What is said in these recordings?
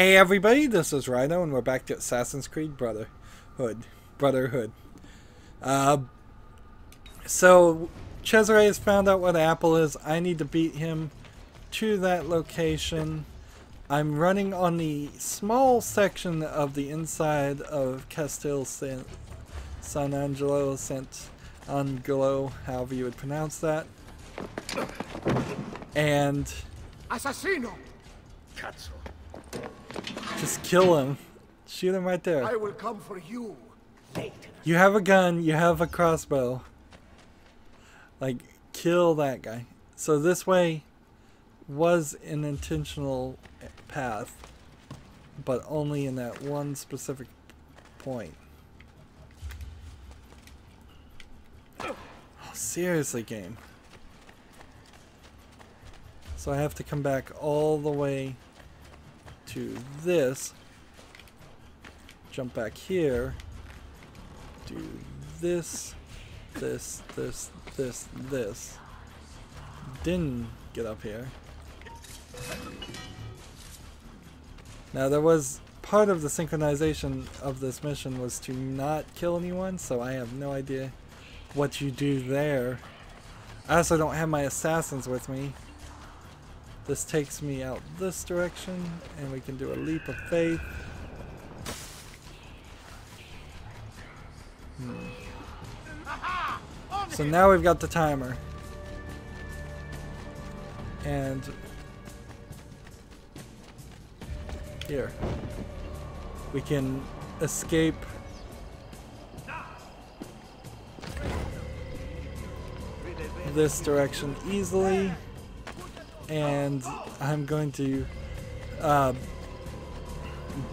Hey everybody, this is Rydo, and we're back to Assassin's Creed Brotherhood. So Cesare has found out what Apple is. I need to beat him to that location. I'm running on the small section of the inside of Castel San Angelo, however you would pronounce that. And Assassino! Cazzo. Just kill him. Shoot him right there. I will come for you later. You have a gun, you have a crossbow. Like, kill that guy. So this way was an intentional path, but only in that one specific point. Oh, seriously, game. So I have to come back all the way to this, jump back here, do this, this, then get up here. Now there was part of the synchronization of this mission was to not kill anyone, so I have no idea what you do there. I also don't have my assassins with me. This takes me out this direction, and we can do a leap of faith. So now we've got the timer. And here. We can escape this direction easily. And I'm going to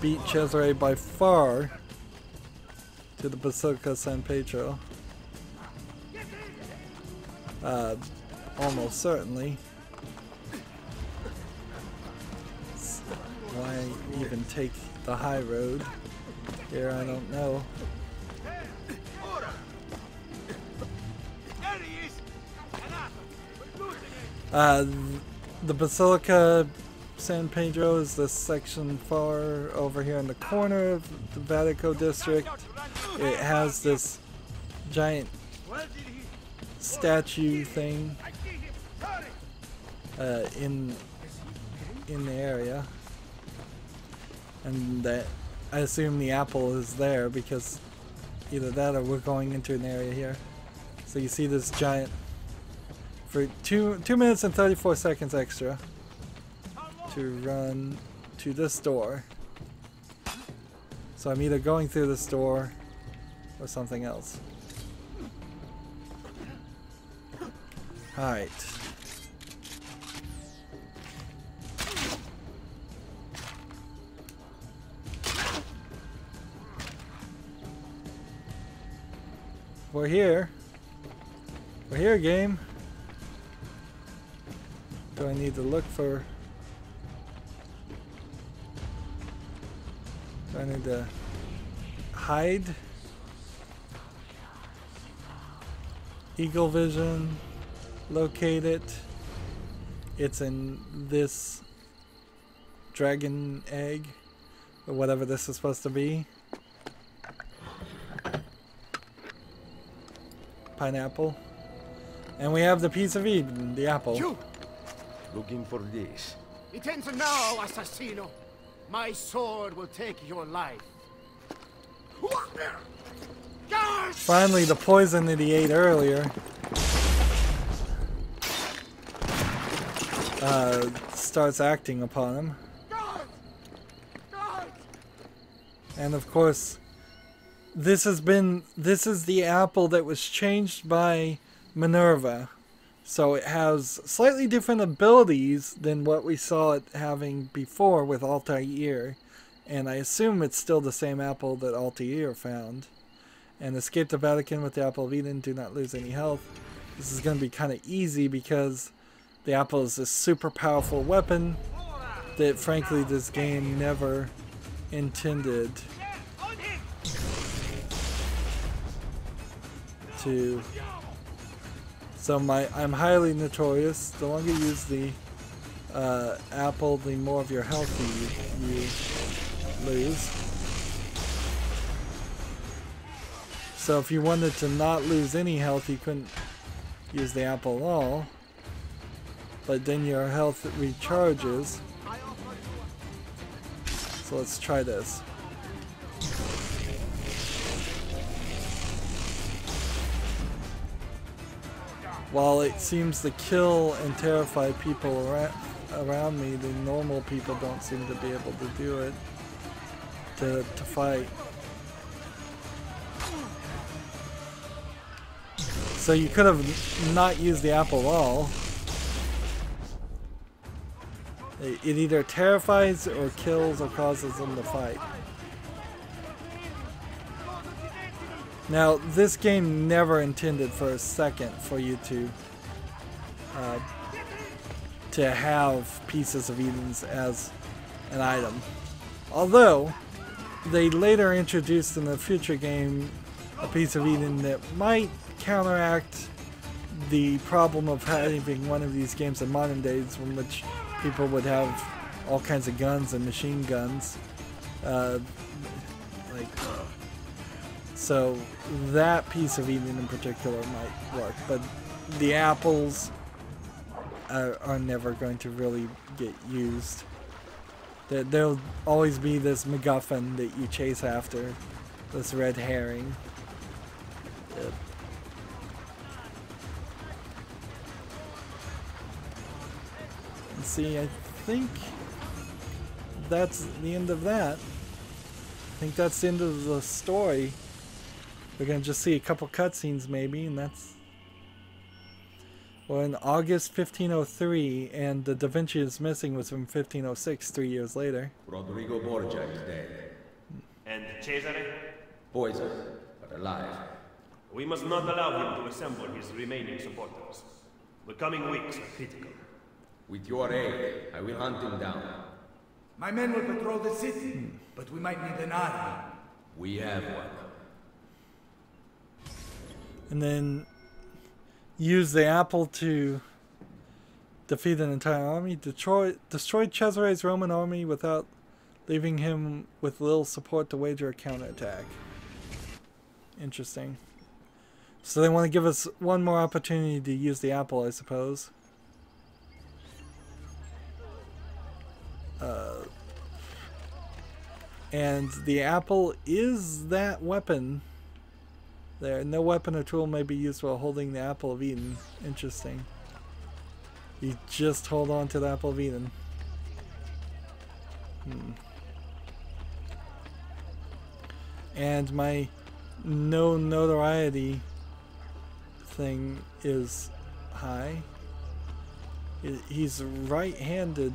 beat Cesare by far to the Basilica San Pietro. Almost certainly. Why even take the high road here? I don't know. The Basilica San Pedro is this section far over here in the corner of the Vatico district. It has this giant statue thing in the area, and that I assume the apple is there because either that or we're going into an area here. So you see this giant. For 2 minutes and 34 seconds extra to run to this door. So I'm either going through this door or something else. Alright. We're here. We're here, game. Do I need to look for... Do I need to hide? Eagle vision. Locate it. It's in this dragon egg. Or whatever this is supposed to be. Pineapple. And we have the piece of Eden, the apple. You. Looking for this. It ends now, Assassino. My sword will take your life. Finally, the poison that he ate earlier starts acting upon him. And of course, this is the apple that was changed by Minerva. So it has slightly different abilities than what we saw it having before with Altair. And I assume it's still the same apple that Altair found. And escape the Vatican with the Apple of Eden. Do not lose any health. This is going to be kind of easy because the apple is this super powerful weapon that frankly this game never intended to... So I'm highly notorious. The longer you use the apple, the more of your health you lose. So if you wanted to not lose any health, you couldn't use the apple at all. But then your health recharges. So let's try this. While it seems to kill and terrify people around me, the normal people don't seem to be able to do it, to fight. So you could have not used the apple at all. It either terrifies or kills or causes them to fight. Now, this game never intended for a second for you to have pieces of Edens as an item. Although, they later introduced in a future game a piece of Eden that might counteract the problem of having one of these games in modern days in which people would have all kinds of guns and machine guns. So that piece of Eden in particular might work, but the apples are never going to really get used. There'll always be this MacGuffin that you chase after, this red herring. And see, I think that's the end of that. I think that's the end of the story. We're gonna just see a couple cutscenes maybe, and that's... Well, in August 1503, and the Da Vinci is missing was from 1506, 3 years later. Rodrigo Borgia is dead. And Cesare? Poisoned, but alive. We must not allow him to assemble his remaining supporters. The coming weeks are critical. With your aid, I will hunt him down. My men will patrol the city, but we might need an army. We have one. And then use the apple to defeat an entire army. Destroy Cesare's Roman army without leaving him with little support to wager a counterattack. Interesting. So they want to give us one more opportunity to use the apple, I suppose. And the apple is that weapon. There, no weapon or tool may be used while holding the apple of Eden. Interesting. You just hold on to the apple of Eden. And my no notoriety thing is high. He's right-handed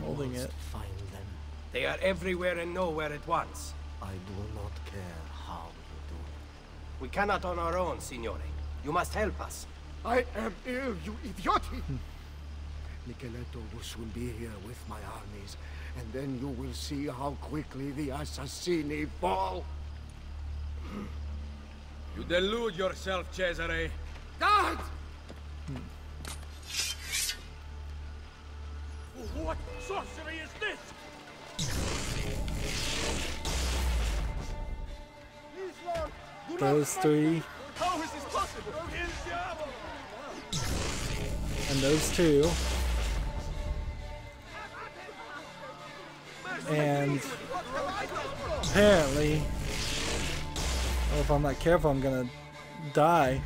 holding it. Find them. They are everywhere and nowhere at once. I do not care how you do it. We cannot on our own, Signore. You must help us. I am ill, you idioti! Nicoletto will soon be here with my armies, and then you will see how quickly the assassini fall. You delude yourself, Cesare. God! What sorcery is this? Those three. How is this possible? And those two. And apparently, well, if I'm not careful, I'm gonna die.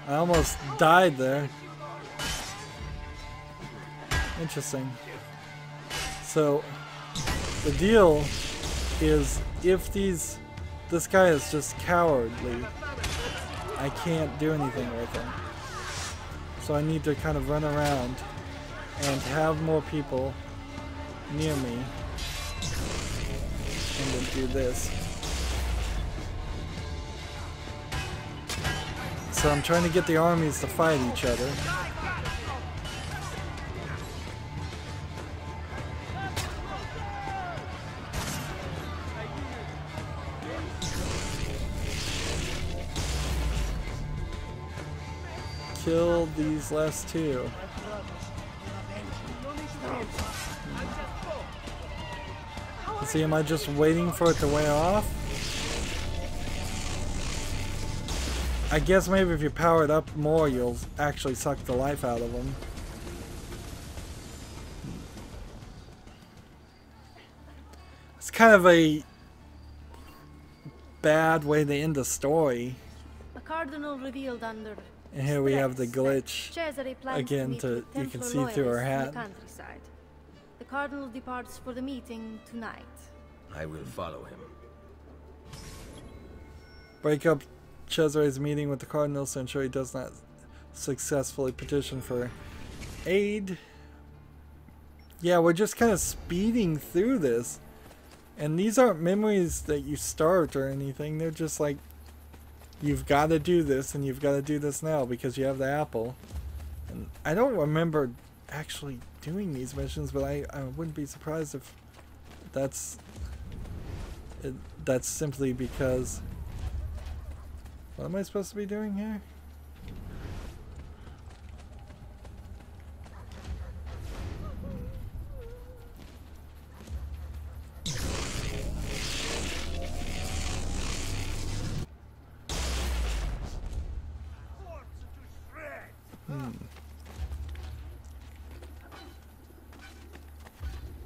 I almost died there. Interesting. So the deal is, if this guy is just cowardly, I can't do anything with him. So I need to kind of run around and have more people near me, and then do this. So I'm trying to get the armies to fight each other. Kill these last two. See, am I just waiting for it to wear off? I guess maybe if you power it up more, you'll actually suck the life out of them. It's kind of a bad way to end the story. A cardinal revealed under And here we have the glitch Cesare plans again meet to with you can Templar see through her loyalists in hat. the countryside. The cardinal departs for the meeting tonight. I will follow him. Break up Cesare's meeting with the cardinal to ensure he does not successfully petition for aid. Yeah, we're just kind of speeding through this. And these aren't memories that you start or anything. They're just like, you've got to do this and you've got to do this now because you have the apple. And I don't remember actually doing these missions, but I wouldn't be surprised if that's simply because... What am I supposed to be doing here?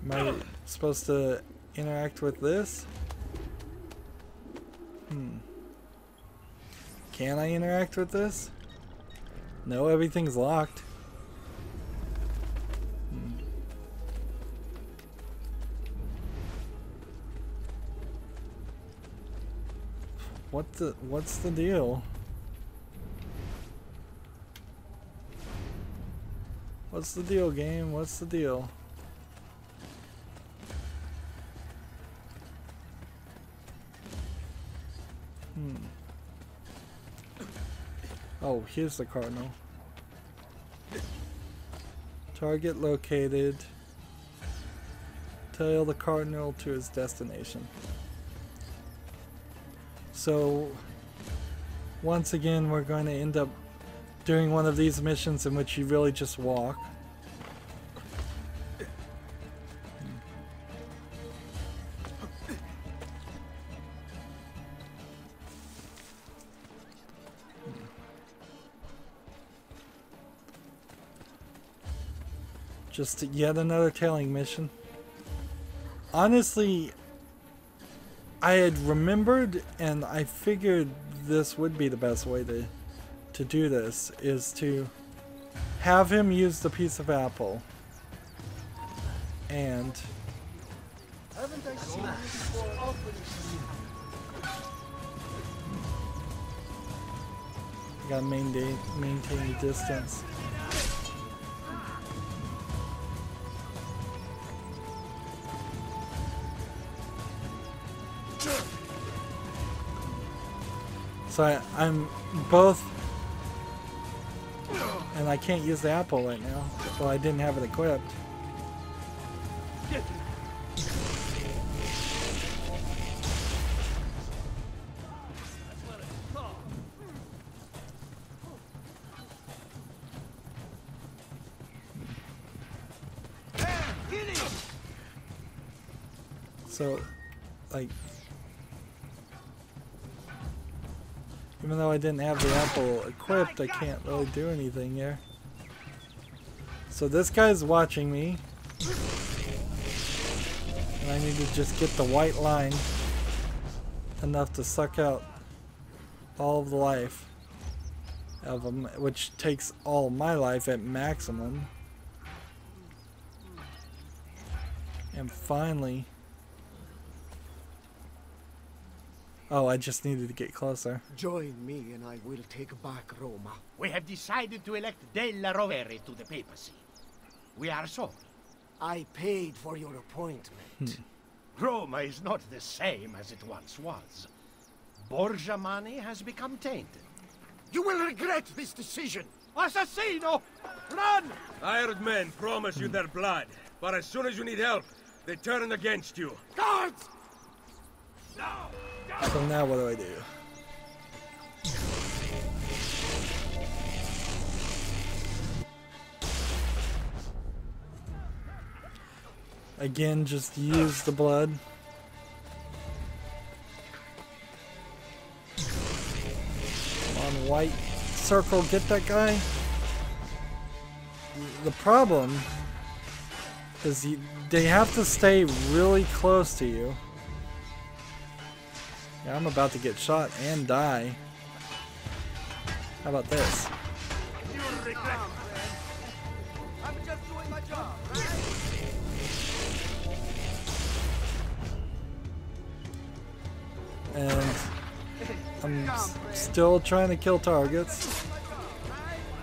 Am I supposed to interact with this? Can I interact with this? No, everything's locked. What's the deal? What's the deal, game? What's the deal? Oh, here's the cardinal. Target located. Tail the cardinal to his destination. So, once again, we're going to end up doing one of these missions in which you really just walk. Just yet another tailing mission. Honestly, I had remembered and I figured this would be the best way to do this, is to have him use the piece of apple. And Haven't I seen you before? gotta maintain the distance. So I'm both, and I can't use the apple right now. Well, I didn't have it equipped. So, like, even though I didn't have the apple equipped, I can't really do anything here. So this guy's watching me. And I need to just get the white line enough to suck out all of the life of him, which takes all my life at maximum. And finally... Oh, I just needed to get closer. Join me and I will take back Roma. We have decided to elect Della Rovere to the papacy. We are sorry. I paid for your appointment. Roma is not the same as it once was. Borgia money has become tainted. You will regret this decision. Assassino! Run! Hired men promise you their blood, but as soon as you need help, they turn against you. Guards! No! So now what do I do? Again, just use the blood. white circle get that guy. The problem is they have to stay really close to you. Yeah, I'm about to get shot and die. How about this? I'm just doing my job. And I'm still trying to kill targets.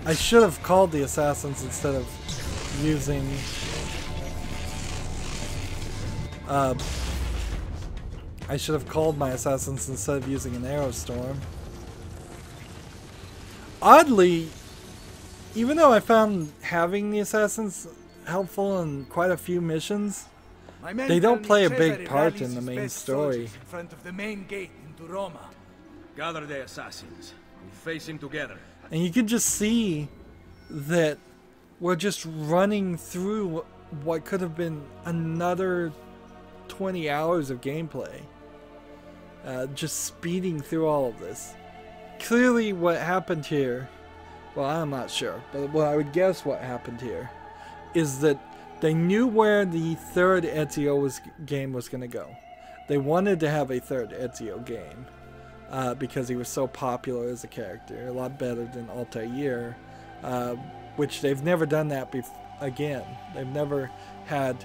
I should have called the assassins instead of using I should have called my assassins instead of using an arrow storm. Oddly, even though I found having the assassins helpful in quite a few missions, they don't play a big part in the main story. In front of the main gate into Roma. Gather the assassins. We'll face him together. And you can just see that we're just running through what could have been another 20 hours of gameplay. Just speeding through all of this. Clearly what happened here, well, I'm not sure, but what I would guess what happened here is that they knew where the third Ezio game was going to go. They wanted to have a third Ezio game because he was so popular as a character, a lot better than Altair, which they've never done that again. They've never had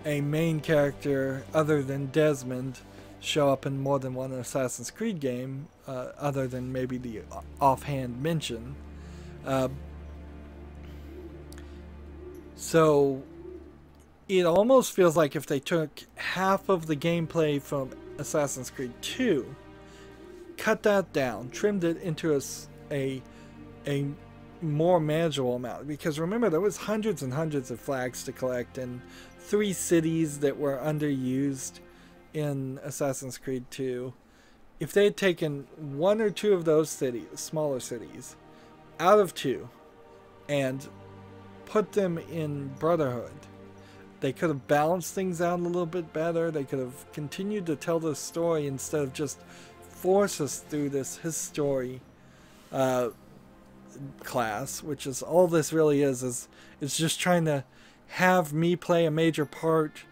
a main character other than Desmond show up in more than one Assassin's Creed game, other than maybe the offhand mention. So it almost feels like if they took half of the gameplay from Assassin's Creed 2, cut that down, trimmed it into a more manageable amount. Because remember, there was hundreds and hundreds of flags to collect and 3 cities that were underused in Assassin's Creed 2. If they had taken 1 or 2 of those cities, smaller cities, out of 2 and put them in Brotherhood, they could have balanced things out a little bit better. They could have continued to tell the story instead of just force us through this history class, which is all this really is it's just trying to have me play a major part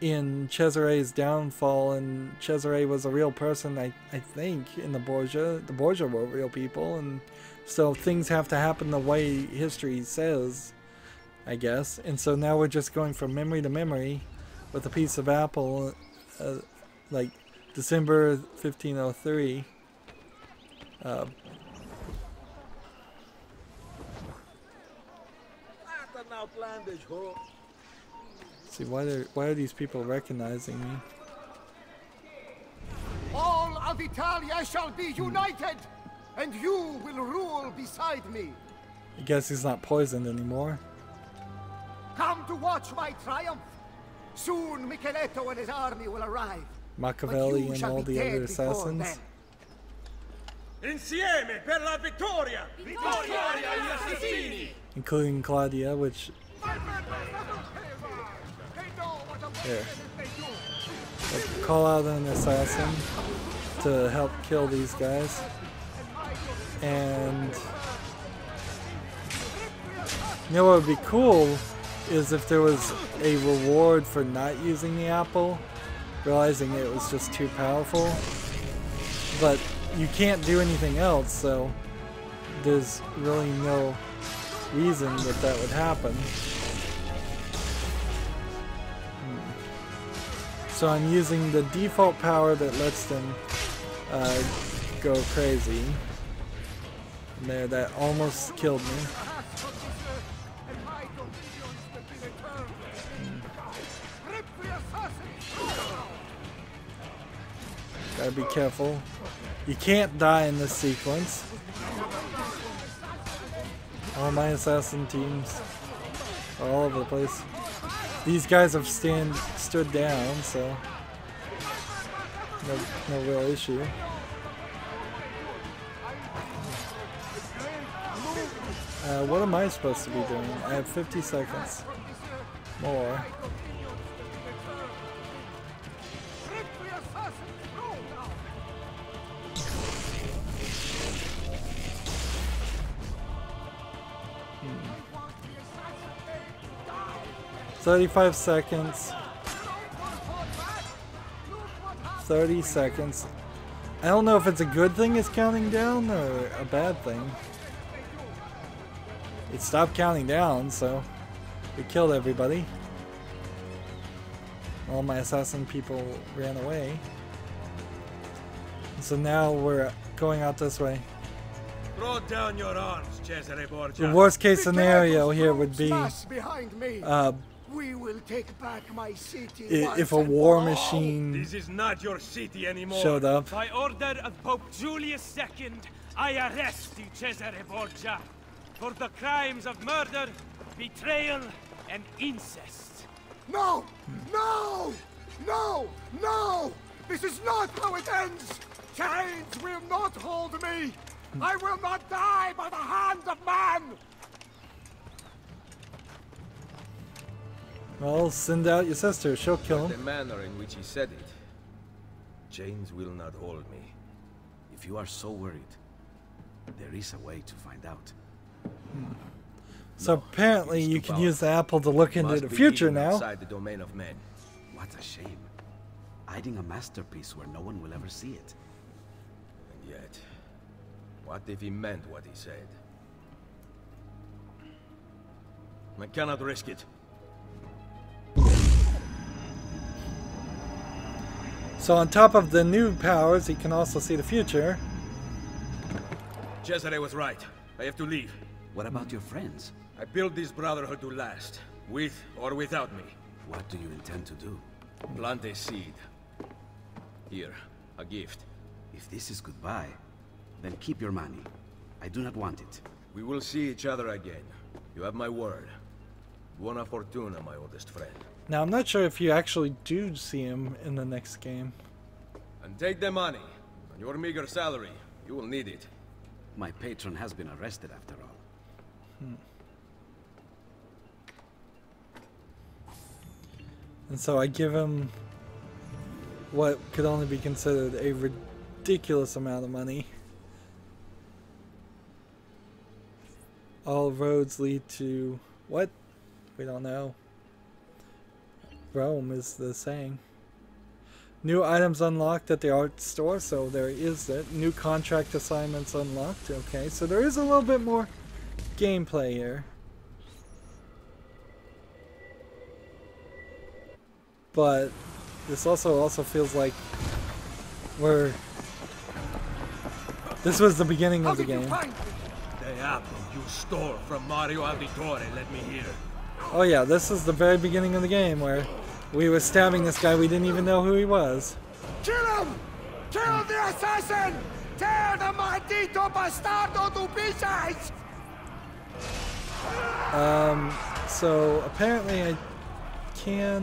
in Cesare's downfall. And Cesare was a real person, I think, in the Borgia. The Borgia were real people, and so things have to happen the way history says, I guess. And so now we're just going from memory to memory with a piece of apple, like December 1503. See, why are these people recognizing me? All of Italia shall be united, and you will rule beside me. I guess he's not poisoned anymore. Come to watch my triumph. Soon Micheletto and his army will arrive. Machiavelli and all the other assassins. Insieme per la vittoria! Vittoria agli assassini! Including Claudia, which... Here. Let's call out an assassin to help kill these guys. And... you know what would be cool is if there was a reward for not using the apple, realizing it was just too powerful. But you can't do anything else, so there's really no reason that would happen. So I'm using the default power that lets them go crazy. And there, that almost killed me. Gotta be careful. You can't die in this sequence. All my assassin teams are all over the place. These guys have stood down, so no real issue. What am I supposed to be doing? I have 50 seconds more. 35 seconds. 30 seconds. I don't know if it's a good thing it's counting down or a bad thing. It stopped counting down, so we killed everybody. All my assassin people ran away. So now we're going out this way. Throw down your arms, Cesare Borgia. The worst case scenario here would be we will take back my city if a war machine This is not your city anymore. showed up. By order of Pope Julius II, I arrest you, Cesare Borgia, for the crimes of murder, betrayal, and incest. No! No! No! No! This is not how it ends! Chains will not hold me! I will not die by the hand of man! Well, send out your sister. She'll kill The him. manner in which he said it. Chains will not hold me. If you are so worried, there is a way to find out. So apparently you can use the apple to look into Must the be future hidden now. outside the domain of men. What a shame. Hiding a masterpiece where no one will ever see it. And yet, what if he meant what he said? I cannot risk it. So on top of the new powers, he can also see the future. Cesare was right. I have to leave. What about your friends? I built this Brotherhood to last, with or without me. What do you intend to do? Plant a seed. Here, a gift. If this is goodbye, then keep your money. I do not want it. We will see each other again. You have my word. Buona fortuna, my oldest friend. Now I'm not sure if you actually do see him in the next game. And take the money. On your meager salary, you will need it. My patron has been arrested after all. And so I give him what could only be considered a ridiculous amount of money. All roads lead to what? We don't know. Rome is the saying. New items unlocked at the art store, so there is that. New contract assignments unlocked. Okay, so there is a little bit more gameplay here. But this also feels like this was the beginning of the game. The apple you stole from Mario Auditore, let me hear. Oh yeah, this is the very beginning of the game where we were stabbing this guy, we didn't even know who he was. Kill him! Kill the assassin! Tear the maldito bastardo to pieces! So apparently I can...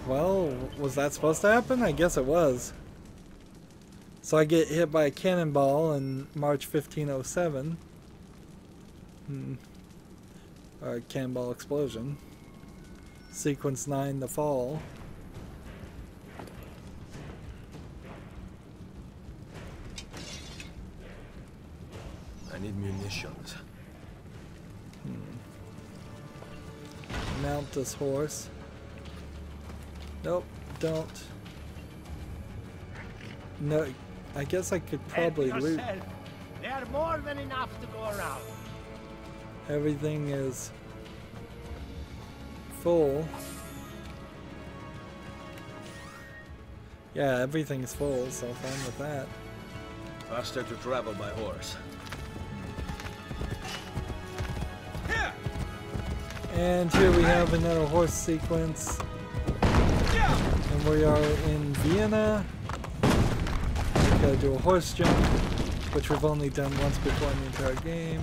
Well, was that supposed to happen? I guess it was. So I get hit by a cannonball in March 1507. Or a cannonball explosion. Sequence 9, The Fall. I need munitions. Mount this horse. Nope, don't. No, I guess I could probably loot. They are more than enough to go around. Everything is full. Yeah, everything is full, so fine with that. Faster to travel by horse. And here we have another horse sequence. And we are in Vienna. We gotta do a horse jump, which we've only done once before in the entire game.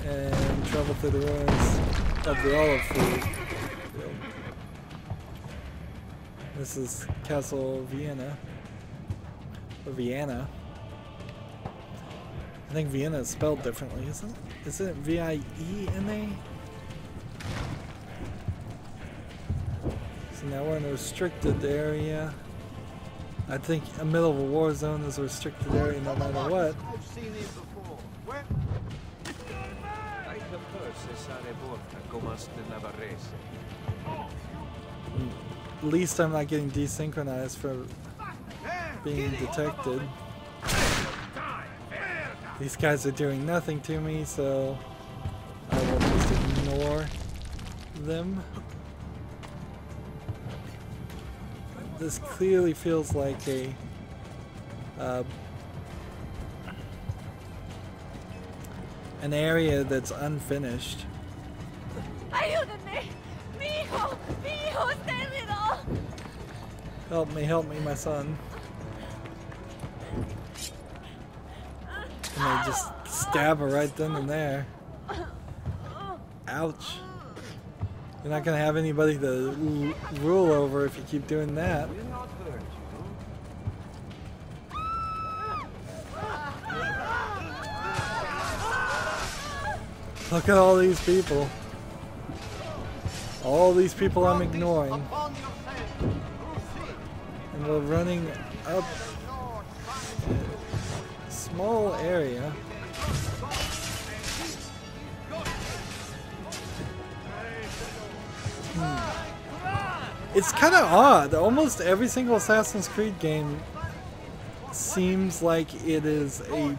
And travel through the ruins of the olive field. This is Castle Vienna. Or Vienna. I think Vienna is spelled differently, isn't it? Isn't it V-I-E-N-A? So now we're in a restricted area. I think a middle of a war zone is a restricted area no matter what. I've seen these before. Where? At least I'm not getting desynchronized for being detected. These guys are doing nothing to me, so I will just ignore them. This clearly feels like a an area that's unfinished. Ayúdenme! Mi hijo está herido. Help me, my son. And they just stab her right then and there. Ouch. You're not gonna have anybody to rule over if you keep doing that. Look at all these people. All these people I'm ignoring. And we're running up a small area. It's kind of odd. Almost every single Assassin's Creed game seems like it is a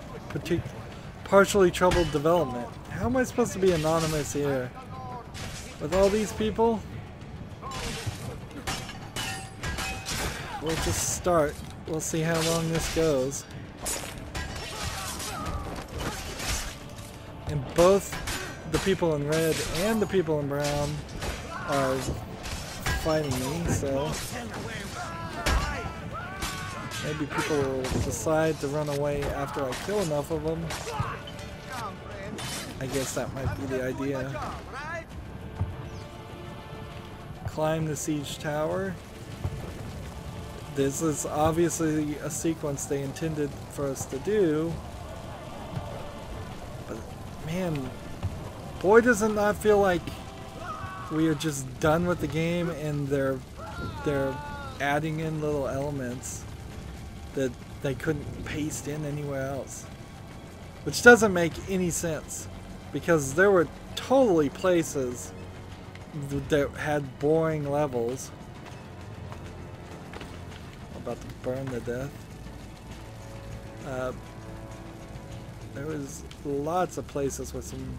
partially troubled development. How am I supposed to be anonymous here? With all these people? We'll just start. We'll see how long this goes. And both the people in red and the people in brown are fighting me, so maybe people will decide to run away after I kill enough of them. I guess that might be the idea. Climb the siege tower. This is obviously a sequence they intended for us to do. But man, boy does it not feel like we are just done with the game and they're adding in little elements that they couldn't paste in anywhere else. Which doesn't make any sense, because there were totally places that had boring levels. I'm about to burn to death. There was lots of places with some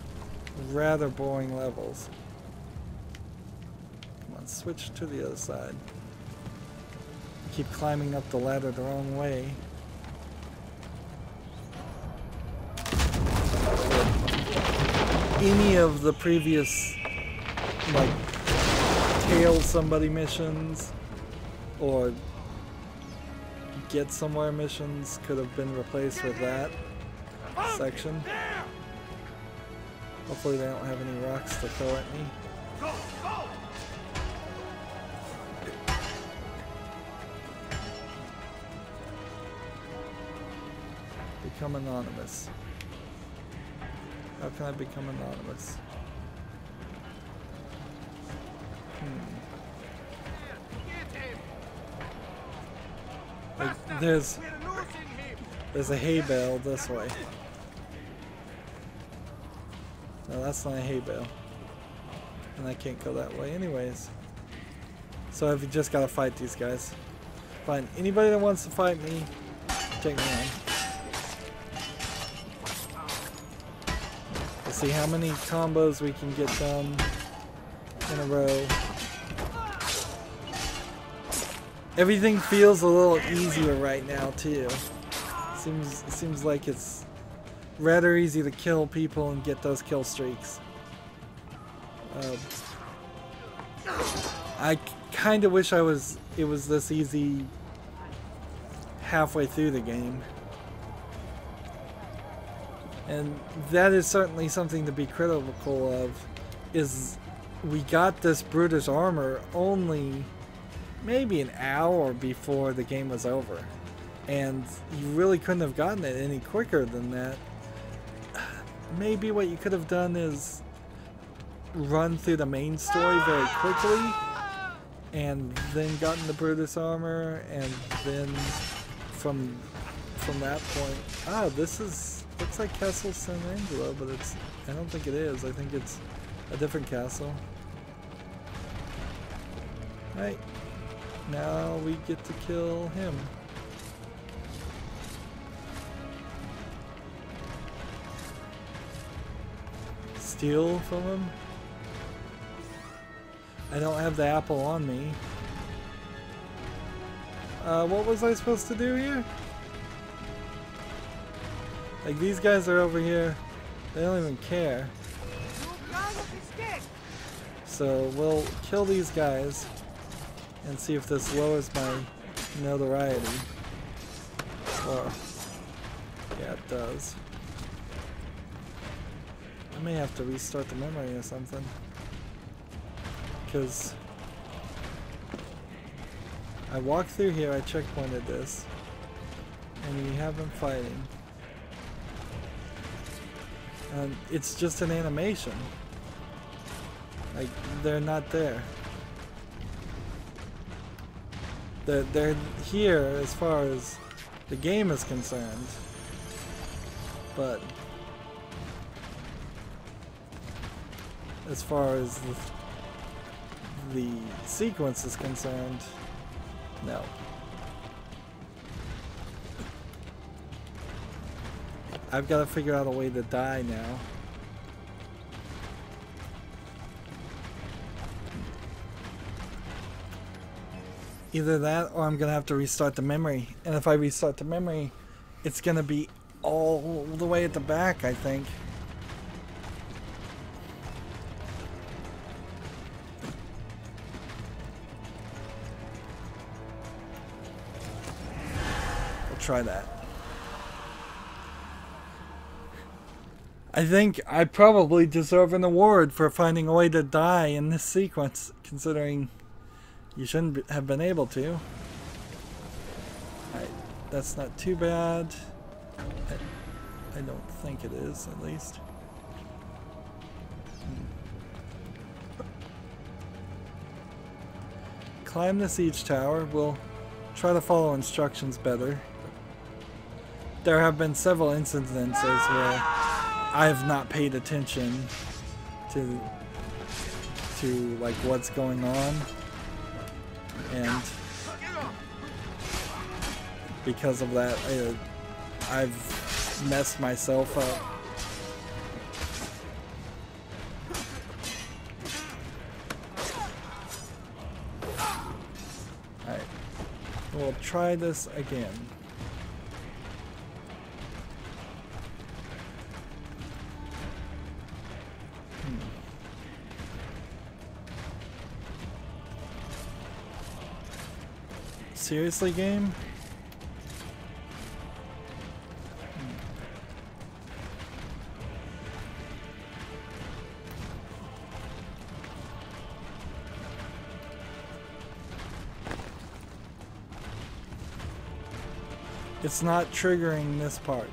rather boring levels. Come on, switch to the other side. Keep climbing up the ladder the wrong way. Any of the previous, like, tail somebody missions or get somewhere missions could have been replaced with that section. Hopefully they don't have any rocks to throw at me. Become anonymous. How can I become anonymous? Like, there's a hay bale this way. No, that's not a hay bale. And I can't go that way anyways. So I've just gotta fight these guys. Find anybody that wants to fight me, take me on. Let's see how many combos we can get done in a row. Everything feels a little easier right now too. Seems like it's rather easy to kill people and get those kill streaks. I kind of wish it was this easy halfway through the game. And that is certainly something to be critical of, is we got this Brutus armor only maybe an hour before the game was over. And you really couldn't have gotten it any quicker than that. Maybe what you could have done is run through the main story very quickly and then gotten the Brutus armor, and then from that point, this looks like Castle San Angelo, but I don't think it is. I think it's a different castle. Right, now we get to kill him. Steal from him? I don't have the apple on me. What was I supposed to do here? Like, these guys are over here. They don't even care. So we'll kill these guys and see if this lowers my notoriety. Or, yeah, it does. I may have to restart the memory or something. Because I walked through here, I checkpointed this, and we have them fighting. And it's just an animation. Like, they're not there. They're here as far as the game is concerned, but as far as the sequence is concerned, no. I've got to figure out a way to die now. Either that or I'm going to have to restart the memory. And if I restart the memory, it's going to be all the way at the back, I think. We'll try that. I think I probably deserve an award for finding a way to die in this sequence, considering you shouldn't have been able to. Alright, that's not too bad. I don't think it is, at least. Climb the siege tower. We'll try to follow instructions better. There have been several incidences where I have not paid attention to like what's going on, and because of that, I've messed myself up. Alright, we'll try this again. Seriously, game? It's not triggering this part.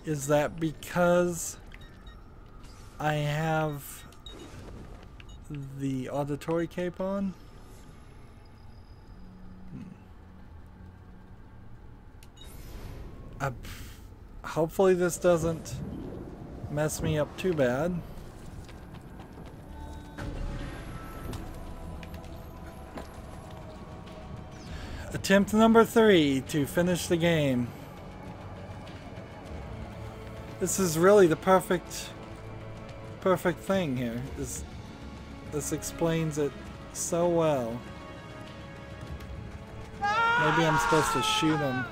Is that because I have the auditory cape on? Hopefully this doesn't mess me up too bad. Attempt number 3 to finish the game. This is really the perfect thing here. This explains it so well. Maybe I'm supposed to shoot him.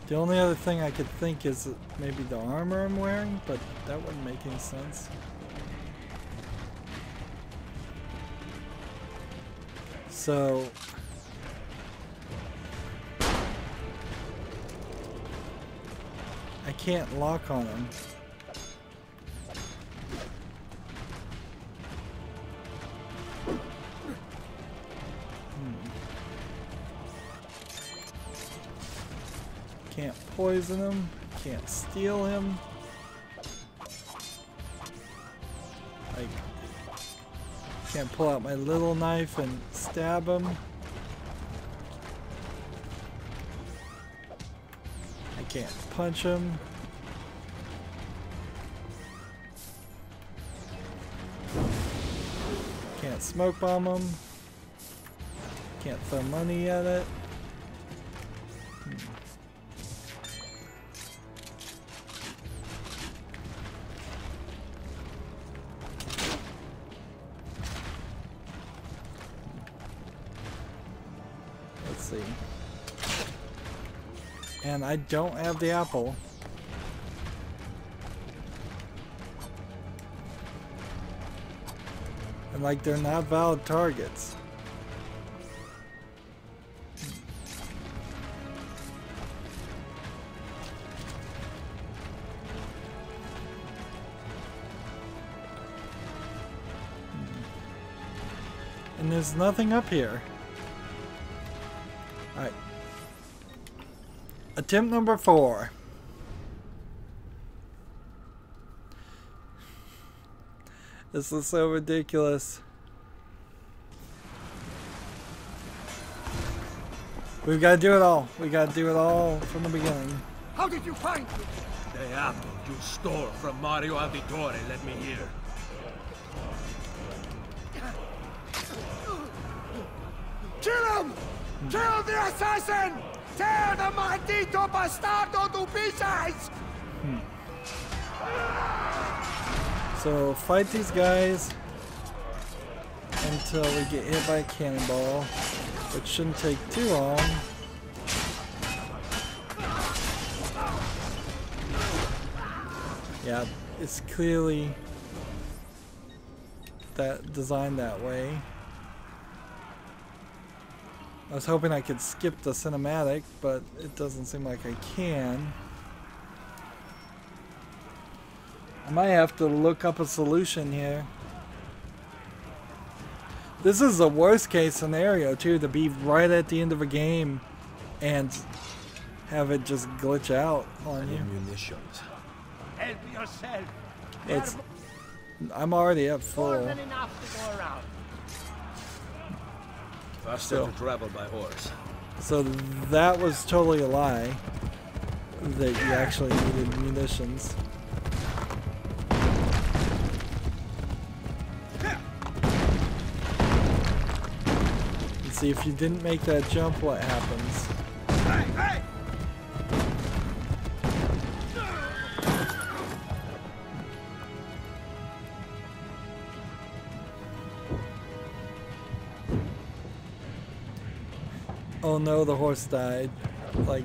The only other thing I could think is maybe the armor I'm wearing, but that wouldn't make any sense. So I can't lock on him. Can't poison him, can't steal him. I can't pull out my little knife and stab him. I can't punch him. Can't smoke bomb him. Can't throw money at it. And I don't have the apple. And like they're not valid targets. And there's nothing up here. Alright. Attempt number 4. This is so ridiculous. We've got to do it all. We got to do it all from the beginning. How did you find it? The apple you stole from Mario Auditore, let me hear. Kill him! Kill the assassin! Tear the maldito bastardo to pieces! So fight these guys until we get hit by a cannonball, which shouldn't take too long. Yeah, it's clearly designed that way. I was hoping I could skip the cinematic, but it doesn't seem like I can. I might have to look up a solution here. This is the worst case scenario too, to be right at the end of a game and have it just glitch out on you. Munitions. Help yourself. I'm already at full. More than enough to go around. Faster to travel by horse. So that was totally a lie, that you actually needed munitions. And see, if you didn't make that jump, what happens? Hey, hey! Oh no, the horse died. Like,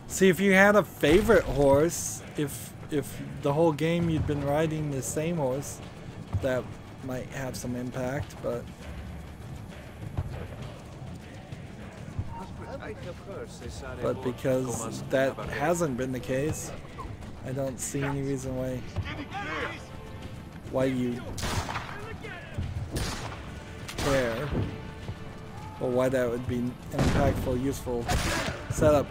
see, if you had a favorite horse, if the whole game you'd been riding the same horse, that might have some impact, but because that hasn't been the case, I don't see any reason why you care. Or why that would be an impactful, useful setup.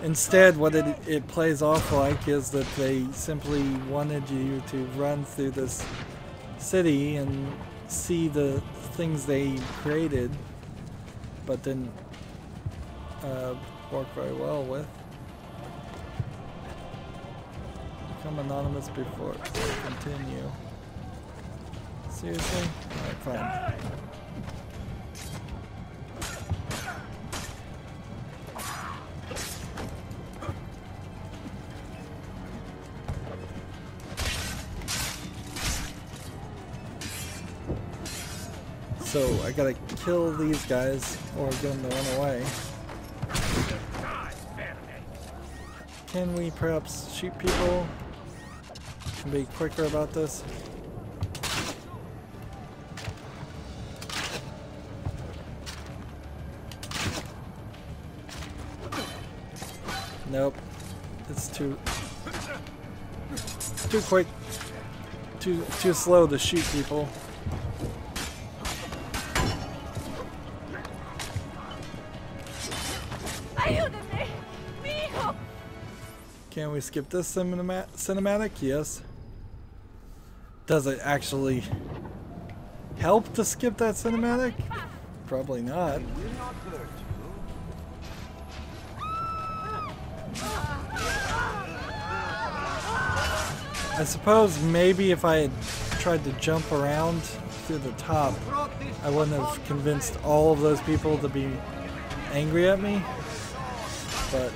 Instead, what it plays off like is that they simply wanted you to run through this city and see the things they created, but didn't work very well with. Become anonymous before continue. Seriously? Alright, fine. So I gotta kill these guys or get them to run away. Can we perhaps shoot people and be quicker about this? Nope. It's too quick. Too slow to shoot people. Ayúdenme, mi hijo. Can we skip this cinematic? Yes. Does it actually help to skip that cinematic? Probably not. I suppose maybe if I had tried to jump around through the top, I wouldn't have convinced all of those people to be angry at me. But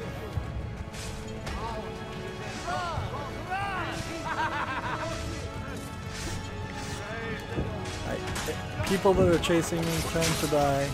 people that are chasing me tend to die.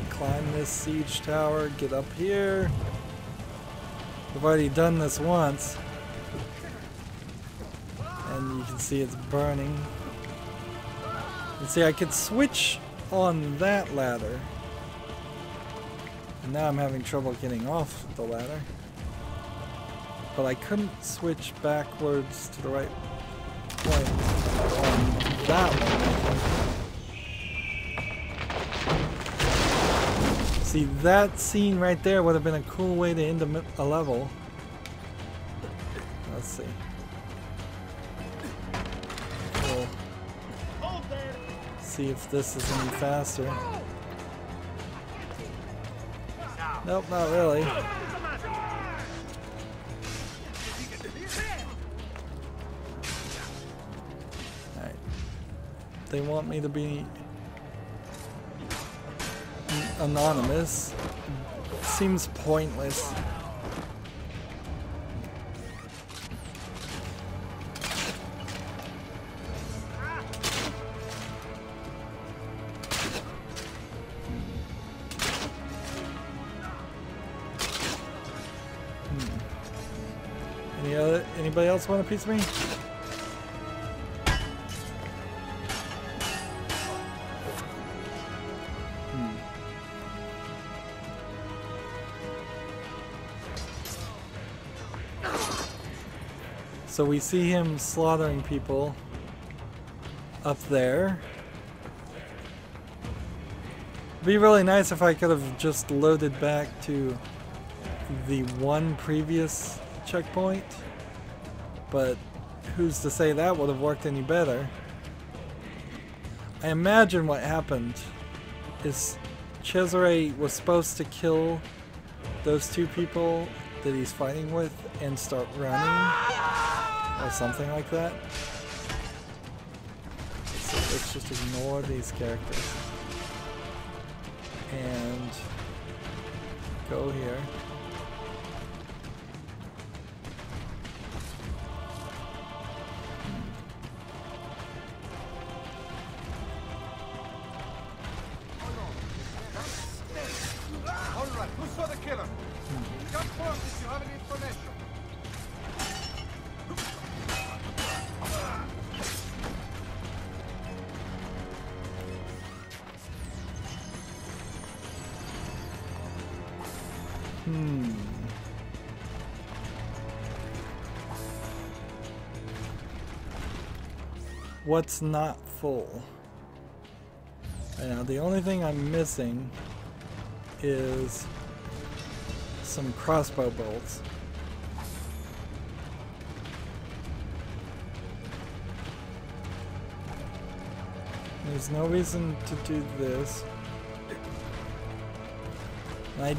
Climb this siege tower, get up here. I've already done this once. And you can see it's burning. You see, I could switch on that ladder. And now I'm having trouble getting off the ladder. But I couldn't switch backwards to the right point on that one. See, that scene right there would have been a cool way to end a level. Let's see. Cool. See if this is any faster. Nope, not really. Alright. They want me to be anonymous. Seems pointless. Anybody else want a piece of me? So we see him slaughtering people up there. It'd be really nice if I could have just loaded back to the one previous checkpoint, but who's to say that would have worked any better? I imagine what happened is Cesare was supposed to kill those two people that he's fighting with and start running or something like that. So let's just ignore these characters and go here. Alright, who saw the killer? Come forth if you have any information. What's not full? Right now, the only thing I'm missing is some crossbow bolts. There's no reason to do this. I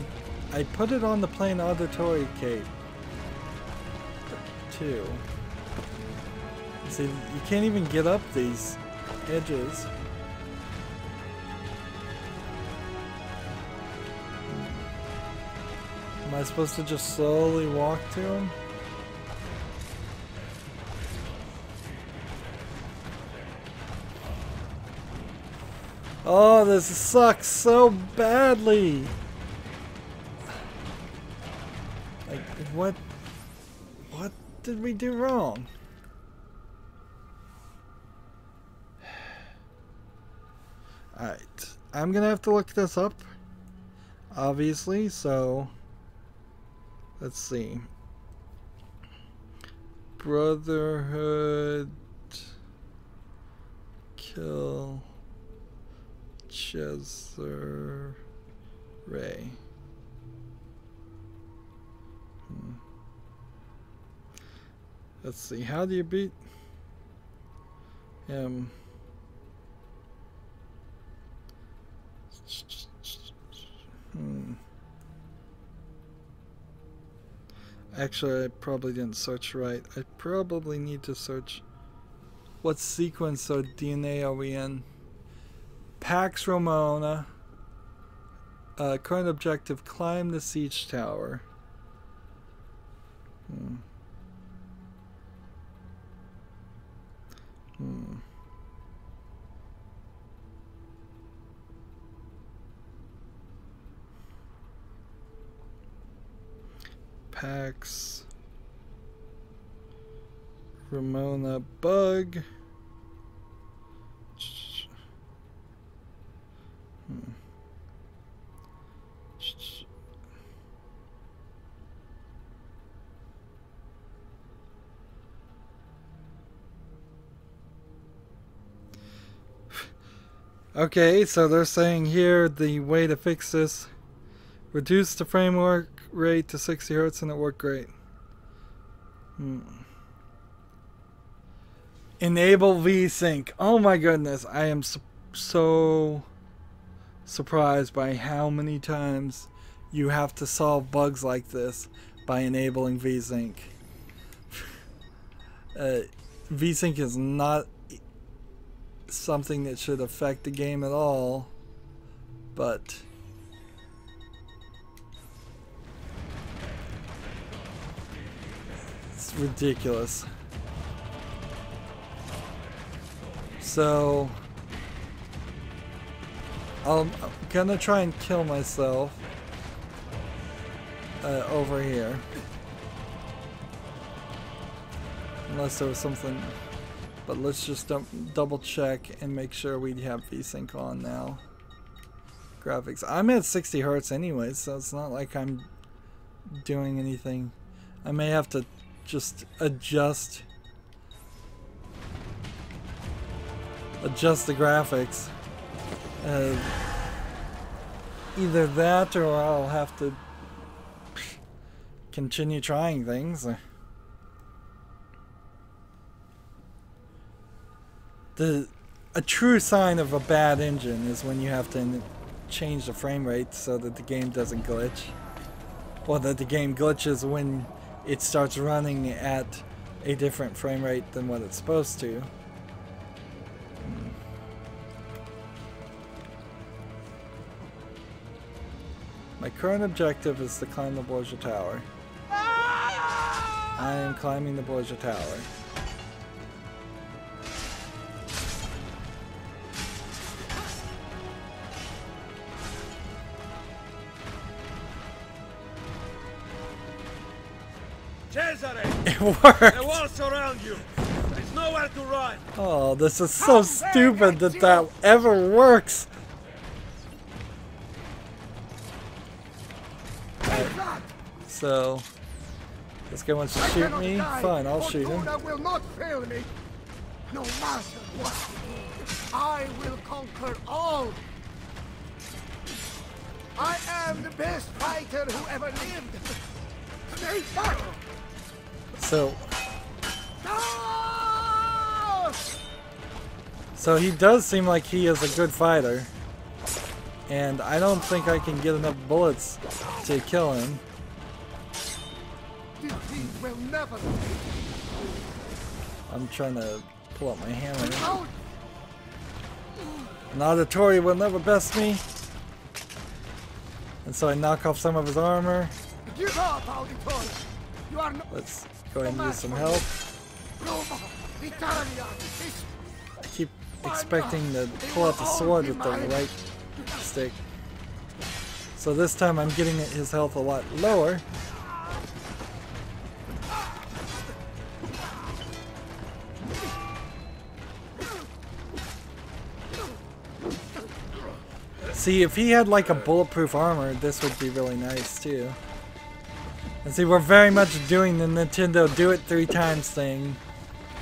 I put it on the plain auditory cape too. See, you can't even get up these edges. Am I supposed to just slowly walk to him? Oh, this sucks so badly. Like, what did we do wrong? Alright, I'm gonna have to look this up, obviously, so let's see. Brotherhood, kill Cesare. Let's see, how do you beat him? Actually, I probably didn't search right. I probably need to search what sequence of DNA are we in. Pax Romana. Current objective, climb the siege tower. Pax Ramona bug. Okay, so they're saying here the way to fix this, reduce the framework rate to 60 Hz and it worked great. Enable VSync. Oh my goodness, I am so surprised by how many times you have to solve bugs like this by enabling VSync. VSync is not something that should affect the game at all, but it's ridiculous. So I'm gonna try and kill myself over here, unless there was something. But let's just double check and make sure we have VSync on now. Graphics. I'm at 60 Hz anyway, so it's not like I'm doing anything. I may have to just adjust the graphics. Either that or I'll have to continue trying things. A true sign of a bad engine is when you have to change the frame rate so that the game doesn't glitch. Or that the game glitches when it starts running at a different frame rate than what it's supposed to. My current objective is to climb the Borgia Tower. I am climbing the Borgia Tower. It worked! The walls surround you! There's nowhere to run! Oh, this is so stupid that ever works! Right. So, this guy wants to shoot me? Fine, I'll shoot him. Will not fail me. No matter what, I will conquer all. I am the best fighter who ever lived. Stay back! So he does seem like he is a good fighter. And I don't think I can get enough bullets to kill him. This deed will never I'm trying to pull out my hammer. out. An auditory will never best me. And so I knock off some of his armor. Give up, Auditor. You are not Let's go ahead and use some help. Roma, Italia. I keep expecting to pull out the sword with the right stick. So this time I'm getting his health a lot lower. See, if he had like a bulletproof armor, this would be really nice too. And see, we're very much doing the Nintendo do it 3 times thing,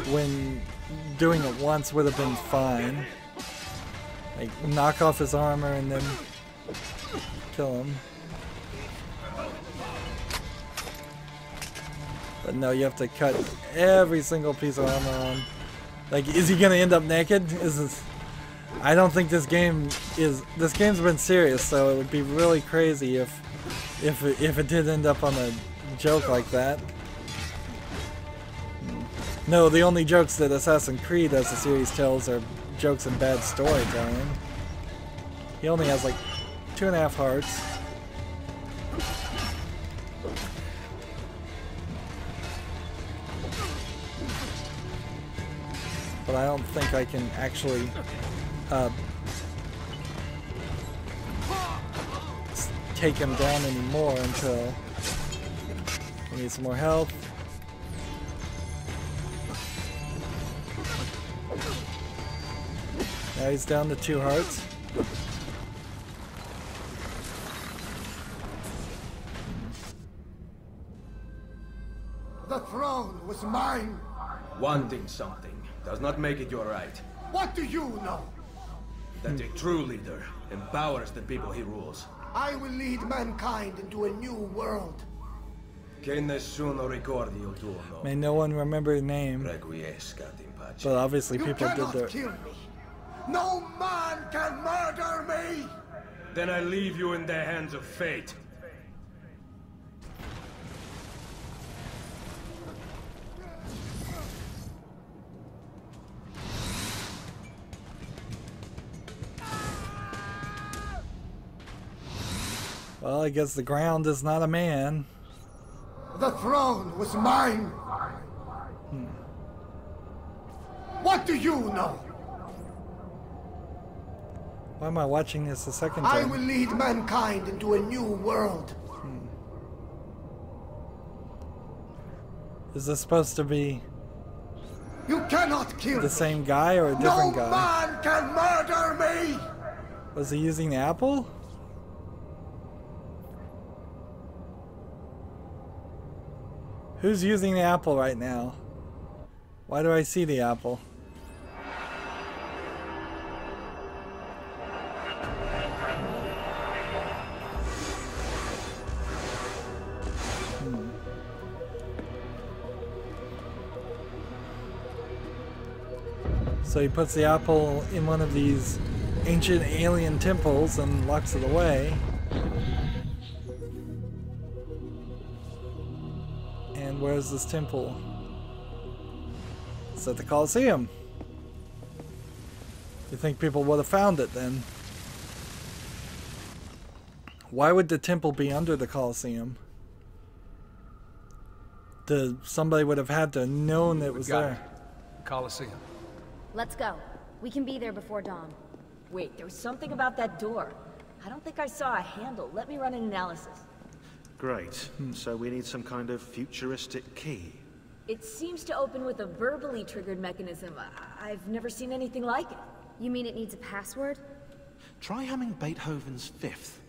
when doing it once would have been fine. Like, knock off his armor and then kill him. But no, you have to cut every single piece of armor on. Like, is he gonna end up naked? I don't think this game is. This game's been serious, so it would be really crazy if it did end up on a joke like that. No, the only jokes that Assassin's Creed as a series tells are jokes and bad storytelling. He only has like 2.5 hearts. But I don't think I can actually take him down anymore until I need some more health. Now he's down to 2 hearts. The throne was mine. Wanting something does not make it your right. What do you know? That a true leader empowers the people he rules. I will lead mankind into a new world. Che nessuno ricordi il tuo nome. May no one remember his name. Requiescat in pace. But obviously You people did cannot their... kill me. No man can murder me. Then I leave you in the hands of fate. Well, I guess the ground is not a man. The throne was mine. What do you know? Why am I watching this a second I time? will lead mankind into a new world. Is this supposed to be You cannot kill the me. same guy or a different No guy? man can murder me. Was he using the apple? Who's using the apple right now? Why do I see the apple? So he puts the apple in one of these ancient alien temples and locks it away. And where's this temple? It's at the Colosseum. You think people would have found it then? Why would the temple be under the Colosseum? Somebody would have had to have known it was there. Colosseum. Let's go. We can be there before dawn. Wait, there was something about that door. I don't think I saw a handle. Let me run an analysis. Great. So we need some kind of futuristic key. It seems to open with a verbally triggered mechanism. I've never seen anything like it. You mean it needs a password? Try humming Beethoven's Fifth.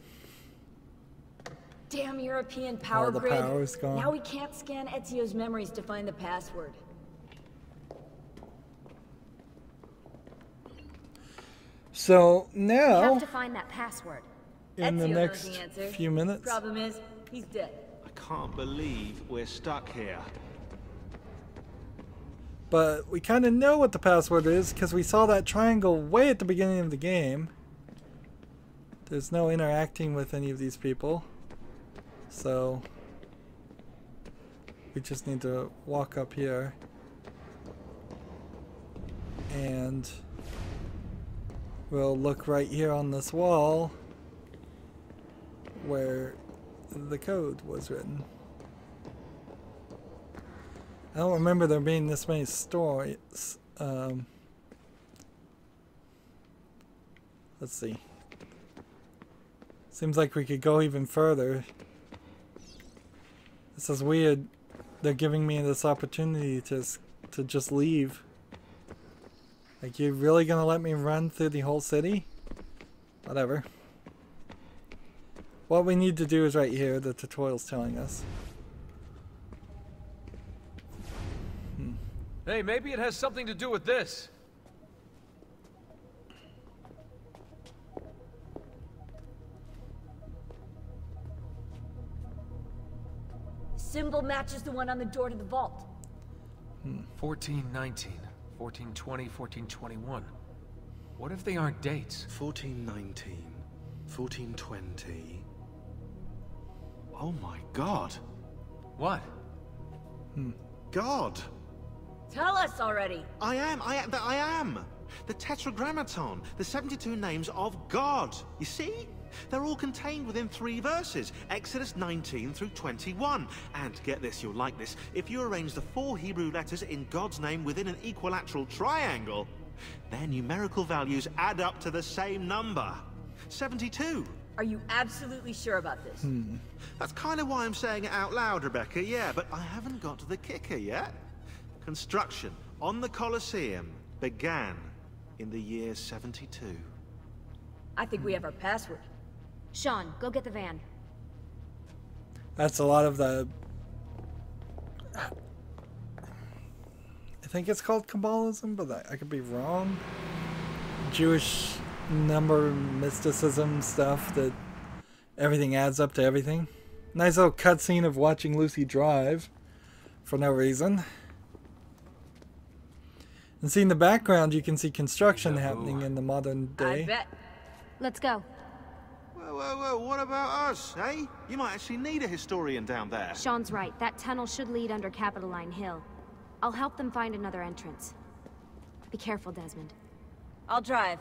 Damn European power the grid. power's gone. Now we can't scan Ezio's memories to find the password. So We now, have to find that password. in the Ezio knows next the answer. few minutes, Problem is, he's dead. I can't believe we're stuck here. but we kind of know what the password is because we saw that triangle way at the beginning of the game. There's no interacting with any of these people. So we just need to walk up here. And we'll look right here on this wall where the code was written. I don't remember there being this many stories. Let's see. Seems like we could go even further. This is weird. They're giving me this opportunity to just leave. Like, you're really gonna let me run through the whole city? Whatever. What we need to do is right here, the tutorial's telling us. Hey, maybe it has something to do with this. Symbol matches the one on the door to the vault. 1419, 1420, 1421. What if they aren't dates? 1419, 1420. Oh my god. What? God. Tell us already. I am. The Tetragrammaton, the 72 names of God. You see? They're all contained within 3 verses, Exodus 19 through 21. And get this, you'll like this, if you arrange the 4 Hebrew letters in God's name within an equilateral triangle, their numerical values add up to the same number. 72. Are you absolutely sure about this? That's kind of why I'm saying it out loud, Rebecca, yeah, but I haven't got to the kicker yet. Construction on the Colosseum began in the year 72. I think we have our password. Sean, go get the van. That's a lot of the... I think it's called Kabbalism, but I could be wrong. Jewish number mysticism stuff that everything adds up to everything. Nice little cutscene of watching Lucy drive for no reason. And see in the background you can see construction happening in the modern day. I bet. Let's go. Whoa, what about us, eh? You might actually need a historian down there. Sean's right. That tunnel should lead under Capitoline Hill. I'll help them find another entrance. Be careful, Desmond. I'll drive.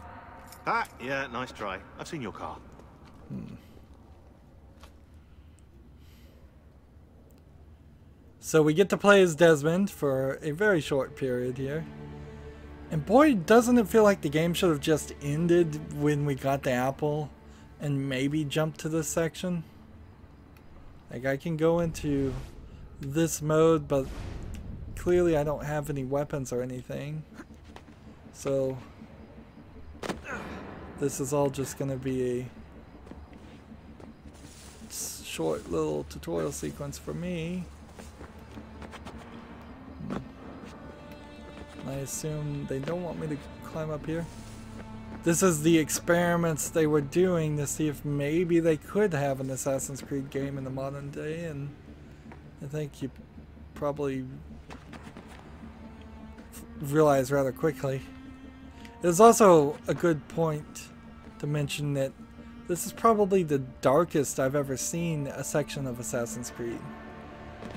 Ah, yeah, nice try. I've seen your car. So we get to play as Desmond for a very short period here. And boy, doesn't it feel like the game should have just ended when we got the apple and maybe jumped to this section. Like, I can go into this mode, but clearly I don't have any weapons or anything. So this is all just going to be a short little tutorial sequence for me. I assume they don't want me to climb up here. This is the experiments they were doing to see if maybe they could have an Assassin's Creed game in the modern day, and I think you probably realize rather quickly. It is also a good point to mention that this is probably the darkest I've ever seen a section of Assassin's Creed.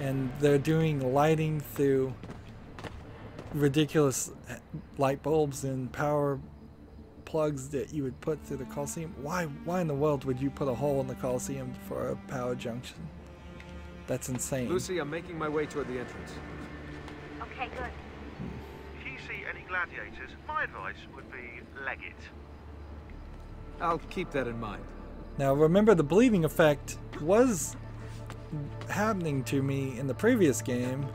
And they're doing lighting through ridiculous light bulbs and power plugs that you would put through the Colosseum. Why in the world would you put a hole in the Colosseum for a power junction? That's insane. Lucy, I'm making my way toward the entrance. Okay, good. If you see any gladiators, my advice would be leg it. I'll keep that in mind. Now remember, the bleeding effect was happening to me in the previous game.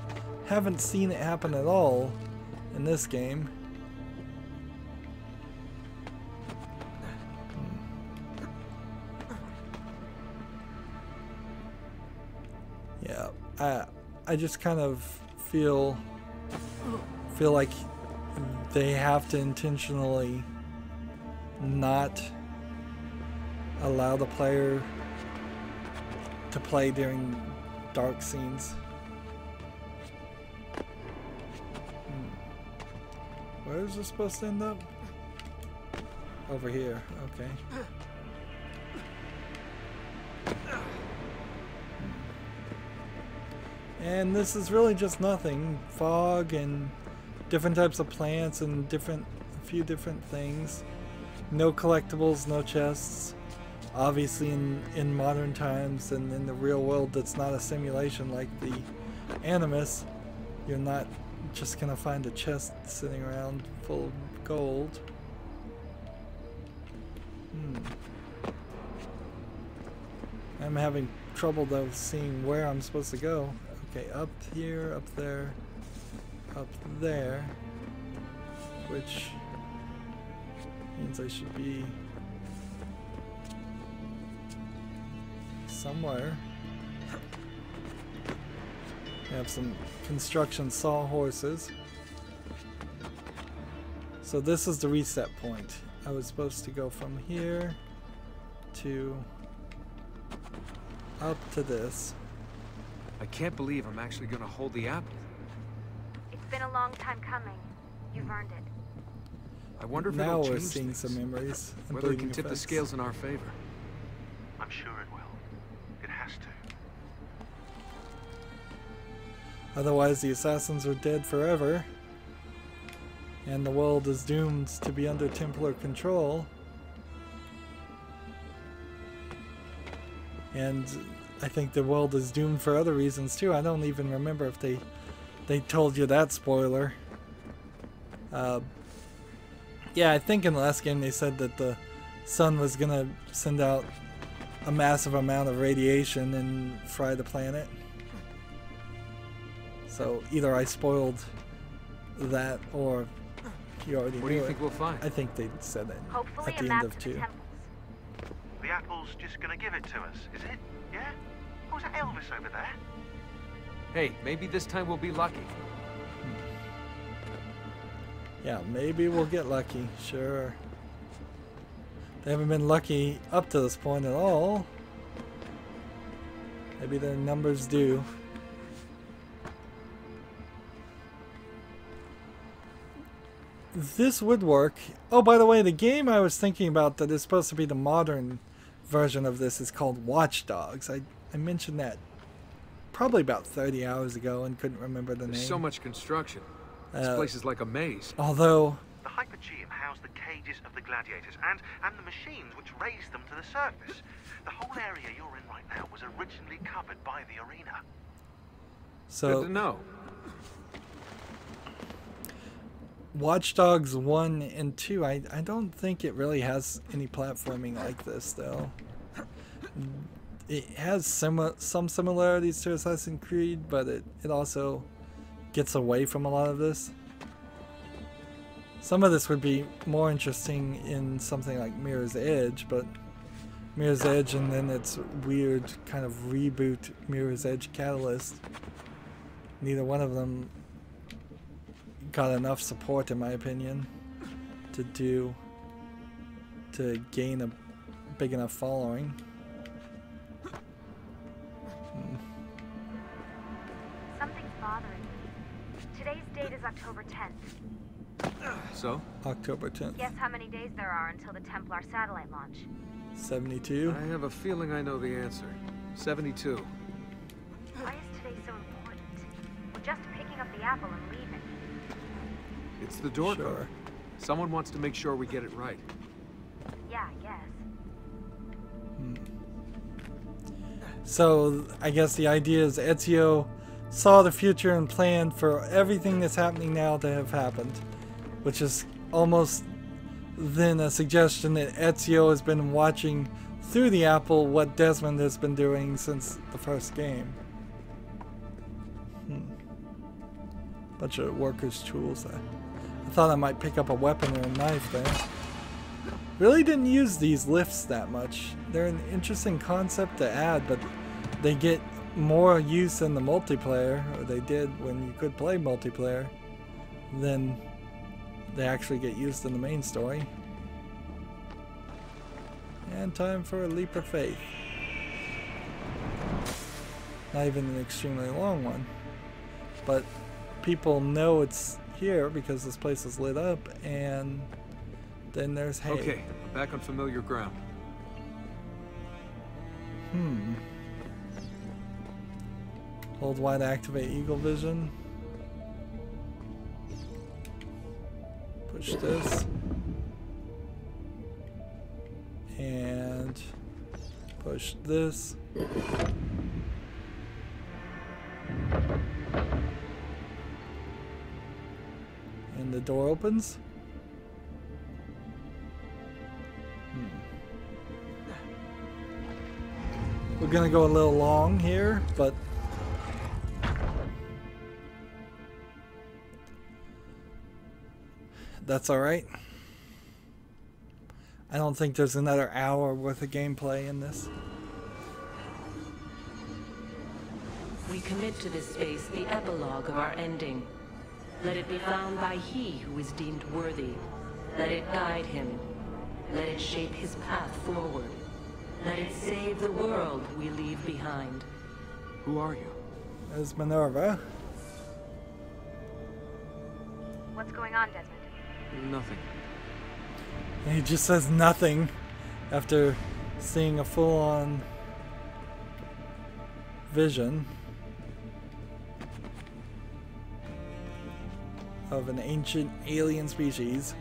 Haven't seen it happen at all in this game. Yeah, I just kind of feel like they have to intentionally not allow the player to play during dark scenes. Where is this supposed to end up? Over here, okay. And this is really just nothing. Fog and different types of plants and a few different things. No collectibles, no chests. Obviously in modern times and in the real world that's not a simulation like the Animus, you're not just gonna find a chest sitting around full of gold. I'm having trouble though seeing where I'm supposed to go. Okay, up here, up there, up there, which means I should be somewhere. We have some construction sawhorses. So this is the reset point. I was supposed to go from here to up to this. I can't believe I'm actually gonna hold the apple. It's been a long time coming. You've earned it. I wonder if now it'll we're change seeing things. some memories. And Whether it can bleeding tip the effects. scales in our favor. I'm sure it will. It has to. Otherwise the assassins are dead forever. And the world is doomed to be under Templar control. And I think the world is doomed for other reasons too. I don't even remember if they told you that spoiler. Yeah, I think in the last game they said that the sun was gonna send out a massive amount of radiation and fry the planet. So either I spoiled that or you already What knew do you it. think we'll find? I think they said it Hopefully at a the map end of to the 2. temples. The apple's just gonna give it to us, is it? Yeah? Oh, is that Elvis over there? Hey, maybe this time we'll be lucky. Yeah, maybe we'll get lucky, sure. They haven't been lucky up to this point at all. Maybe their numbers do. This would work. Oh, by the way, the game I was thinking about that is supposed to be the modern version of this is called Watch Dogs. I mentioned that probably about 30 hours ago and couldn't remember the name. There's so much construction. This place is like a maze. Although The Hypogeum housed the cages of the gladiators and the machines which raised them to the surface. The whole area you're in right now was originally covered by the arena. so Good to know. Watch Dogs 1 and 2, I don't think it really has any platforming like this, though. It has some similarities to Assassin's Creed, but it also gets away from a lot of this. Some of this would be more interesting in something like Mirror's Edge, but Mirror's Edge and then its weird kind of reboot Mirror's Edge Catalyst, neither one of them got enough support, in my opinion, to gain a big enough following. Something's bothering me. Today's date is October 10th. So? October 10th. Guess how many days there are until the Templar satellite launch? 72. I have a feeling I know the answer. 72. Why is today so important? We're just picking up the apple and leaving. It's the door Sure. code. Someone wants to make sure we get it right. Yeah, I guess. So I guess the idea is Ezio saw the future and planned for everything that's happening now to have happened, which is almost then a suggestion that Ezio has been watching through the apple what Desmond has been doing since the first game. Bunch of workers' tools. I thought I might pick up a weapon or a knife there. Really didn't use these lifts that much. They're an interesting concept to add, but they get more use in the multiplayer, or they did when you could play multiplayer, than they actually get used in the main story. And time for a leap of faith. Not even an extremely long one. But people know it's here because this place is lit up, and then there's hay. Okay, I'm back on familiar ground. Hold Y to activate Eagle Vision. Push this. And push this. And the door opens. We're gonna go a little long here, but that's alright. I don't think there's another hour worth of gameplay in this. We commit to this space the epilogue of our ending. Let it be found by he who is deemed worthy. Let it guide him. Let it shape his path forward. Let it save the world we leave behind. Who are you? There's Minerva. What's going on, Desmond? Nothing. And he just says nothing after seeing a full-on vision of an ancient alien species.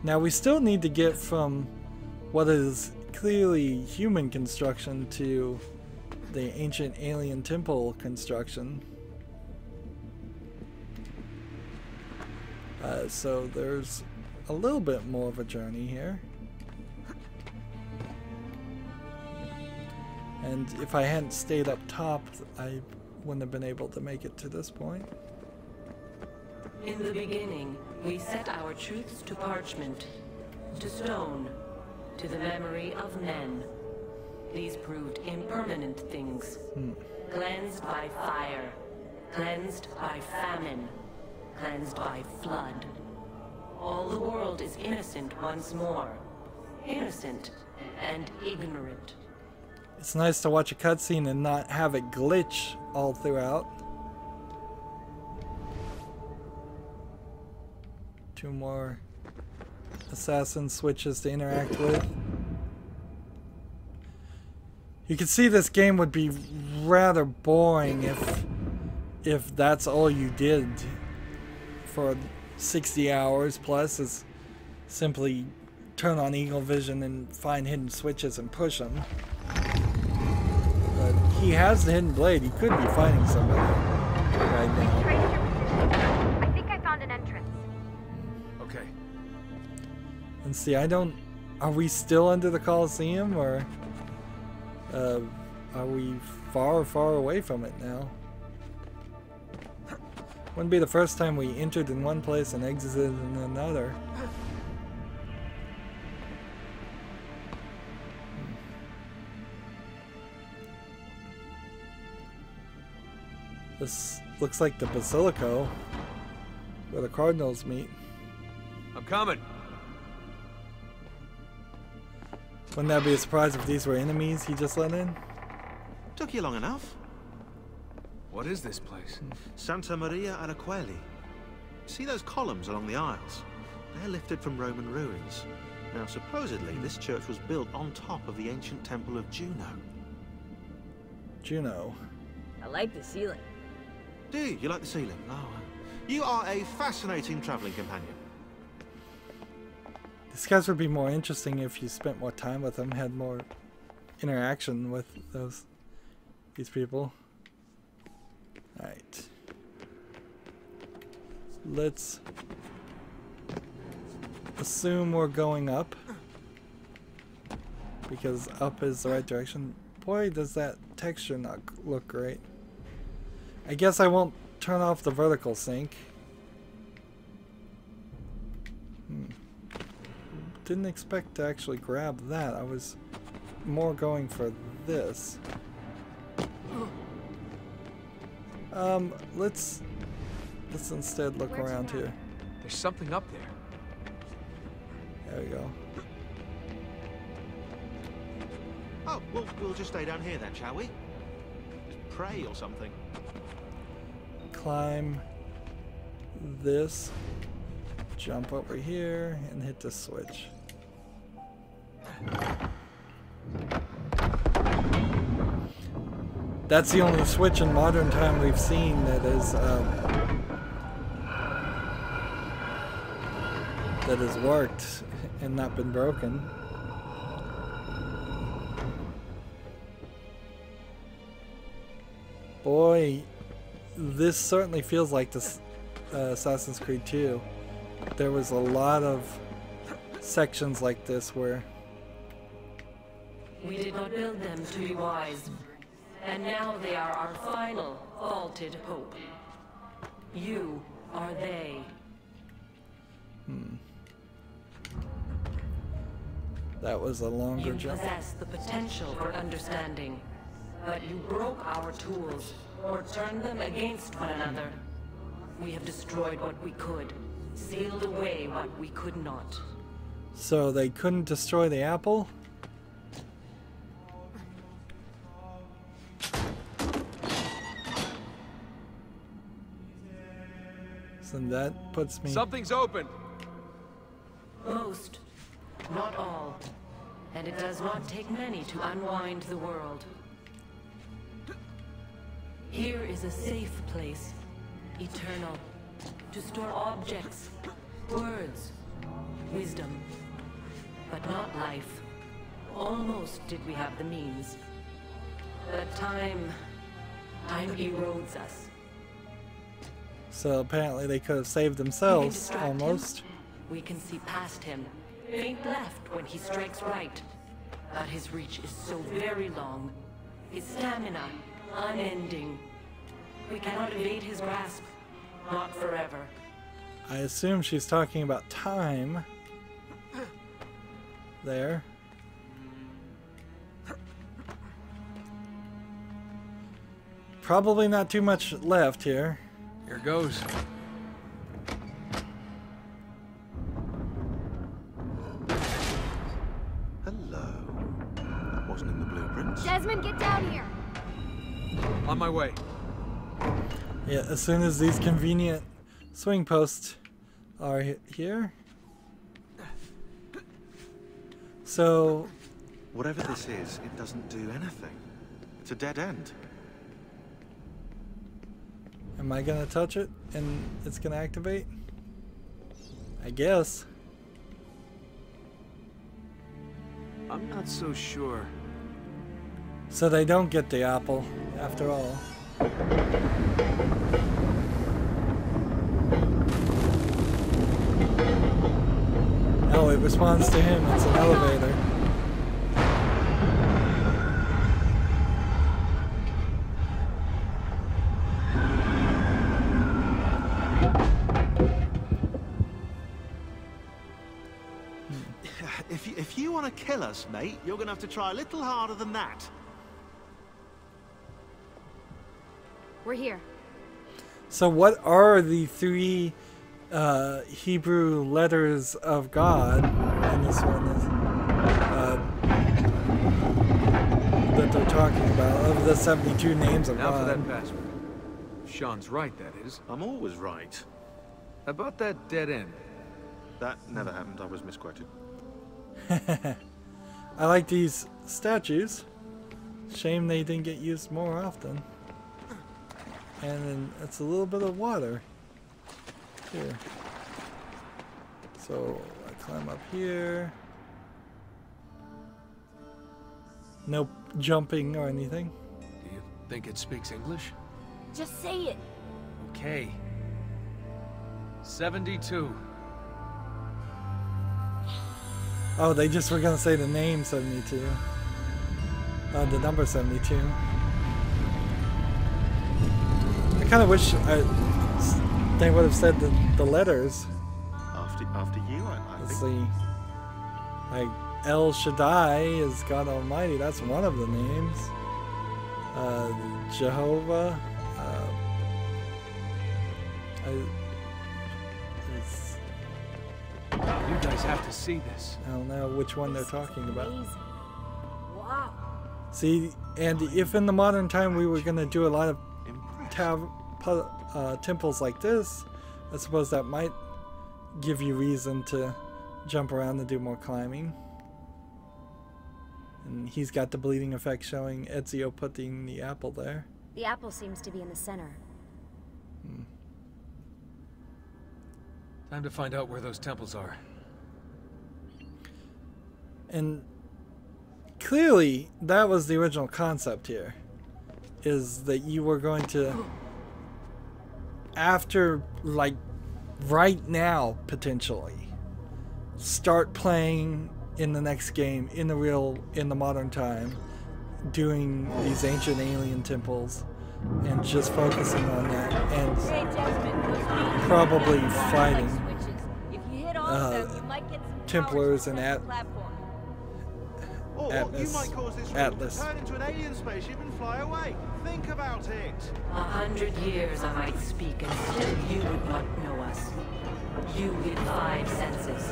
Now we still need to get from what is clearly human construction to the ancient alien temple construction. So there's a little bit more of a journey here. And if I hadn't stayed up top, I wouldn't have been able to make it to this point. In the beginning, we set our truths to parchment, to stone, to the memory of men. These proved impermanent things, cleansed by fire, cleansed by famine, cleansed by flood. All the world is innocent once more, innocent and ignorant. It's nice to watch a cutscene and not have it glitch all throughout. 2 more assassin switches to interact with. You can see this game would be rather boring if that's all you did for 60 hours plus, is simply turn on Eagle Vision and find hidden switches and push them. But he has the hidden blade. He could be fighting somebody right now. I think I found an entrance. Okay. And see, are we still under the Colosseum, or are we far, far away from it now? Wouldn't be the first time we entered in one place and exited in another. This looks like the Basilico, where the Cardinals meet. I'm coming. Wouldn't that be a surprise if these were enemies he just let in? Took you long enough. What is this place? Santa Maria Araqueli. See those columns along the aisles? They're lifted from Roman ruins. Now, supposedly, this church was built on top of the ancient temple of Juno. Juno. I like the ceiling. Do you? You like the ceiling? Oh, you are a fascinating traveling companion. These guys would be more interesting if you spent more time with them, had more interaction with these people. Alright. Let's assume we're going up, because up is the right direction. Boy, does that texture not look great. I guess I won't turn off the vertical sync. Didn't expect to actually grab that. I was more going for this. Let's instead look around here. There's something up there. There we go. Oh, we'll just stay down here then, shall we? Just pray or something. Climb this, jump over here, and hit the switch. That's the only switch in modern time we've seen that has worked and not been broken. Boy, this certainly feels like this Assassin's Creed 2. There was a lot of sections like this where we did not build them to be wise, and now they are our final vaulted hope. You are they. That was a longer You jump. possess the potential for understanding, but you broke our tools, or turned them against one another. We have destroyed what we could, sealed away what we could not. So they couldn't destroy the apple? So that puts me... Something's open! Most, not all. And it does not take many to unwind the world. Here is a safe place, eternal, to store objects, words, wisdom, but not life. Almost did we have the means. But time erodes us. So apparently they could have saved themselves, almost. We can see past him, faint left when he strikes right. But his reach is so very long, his stamina unending. We cannot evade his grasp, not forever. I assume she's talking about time. There. Probably not too much left here. Here goes. Hello. That wasn't in the blueprints. Desmond, get down here. On my way. Yeah, as soon as these convenient swing posts are here. So... whatever this is, it doesn't do anything. It's a dead end. Am I gonna touch it and it's gonna activate? I guess. I'm not so sure. So they don't get the apple, after all. Oh, it responds to him. It's an elevator. If you want to kill us, mate, you're going to have to try a little harder than that. We're here. So what are the three Hebrew letters of God? And this one is that they're talking about, of the 72 names of now God. for that password. If Sean's right, that is. I'm always right. About that dead end. That never happened. I was misquoted. I like these statues. Shame they didn't get used more often. And then it's a little bit of water here. So I climb up here. No jumping or anything. Do you think it speaks English? Just say it. Okay. 72. Oh, they just were gonna say the name 72. The number 72. I kind of wish they would have said the letters. After you, I Let's think. see. Like El Shaddai is God Almighty. That's one of the names. Jehovah. You guys have to see this. I don't know which one they're talking about. Wow. See, and if in the modern time we were going to do a lot of temples like this, I suppose that might give you reason to jump around and do more climbing. And he's got the bleeding effect showing Ezio putting the apple there. The apple seems to be in the center. Time to find out where those temples are. And clearly, that was the original concept here. Is that you were going to, after, like, right now, potentially, start playing in the next game, in the modern time, doing these ancient alien temples, and just focusing on that, and probably fighting Templars and Atlas. Turn into an alien spaceship and fly away. Think about it. 100 years I might speak, and still you would not know us. You with 5 senses,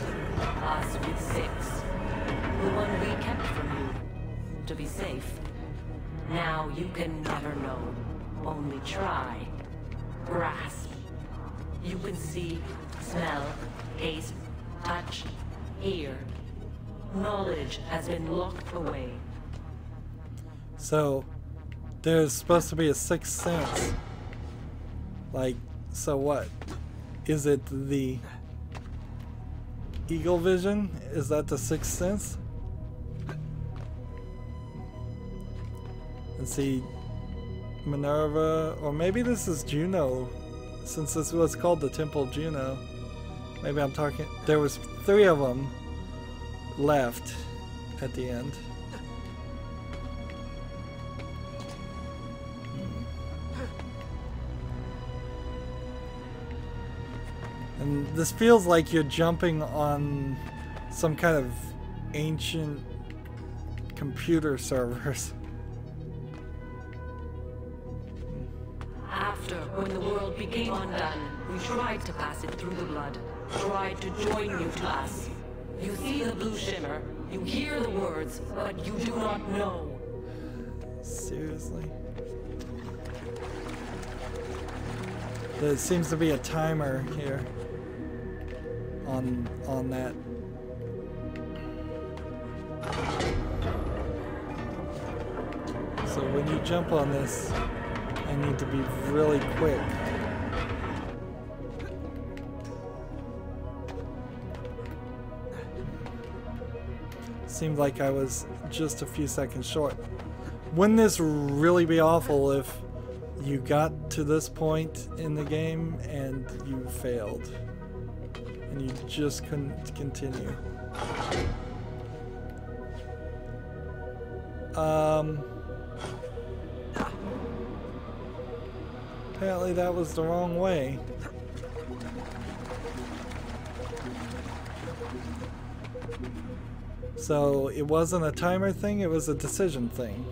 us with 6. The one we kept from you, to be safe. Now you can never know. Only try. Grasp. You can see, smell, taste, touch, hear. Knowledge has been locked away. So, there's supposed to be a 6th sense. Like, so what? Is it the eagle vision? Is that the 6th sense? And see, Minerva, or maybe this is Juno, since this was called the Temple Juno. Maybe I'm talking, there was 3 of them left at the end. And this feels like you're jumping on some kind of ancient computer servers. After, when the world became undone, we tried to pass it through the blood, tried to join you to us. You see the blue shimmer, you hear the words, but you do not know. Seriously? There seems to be a timer here on that. So when you jump on this, I need to be really quick. Seemed like I was just a few seconds short. Wouldn't this really be awful if you got to this point in the game and you failed? And you just couldn't continue. Apparently that was the wrong way. So it wasn't a timer thing, it was a decision thing.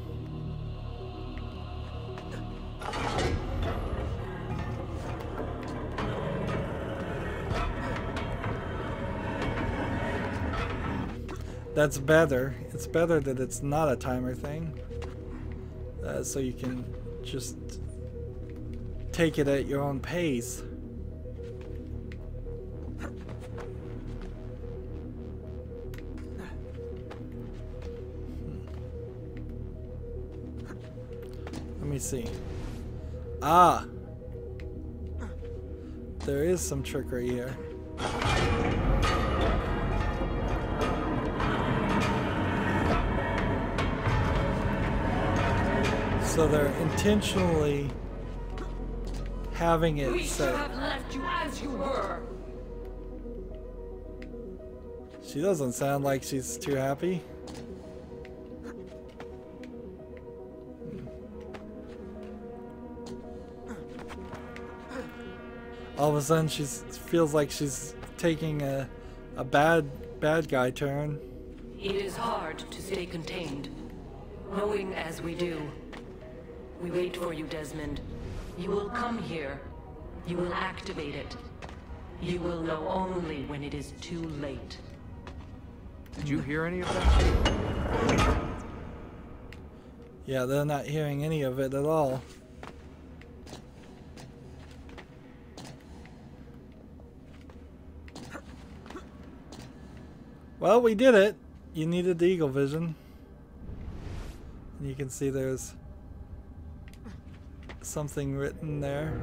That's better. It's better that it's not a timer thing. So you can just take it at your own pace. Let me see. Ah! There is some trickery here. So they're intentionally having it We set. should have left you as you were. She doesn't sound like she's too happy. All of a sudden she feels like she's taking a bad guy turn. It is hard to stay contained, knowing as we do. We wait for you, Desmond. You will come here. You will activate it. You will know only when it is too late. Did you hear any of that? Yeah, they're not hearing any of it at all. Well, we did it. You needed the eagle vision. And you can see there's something written there.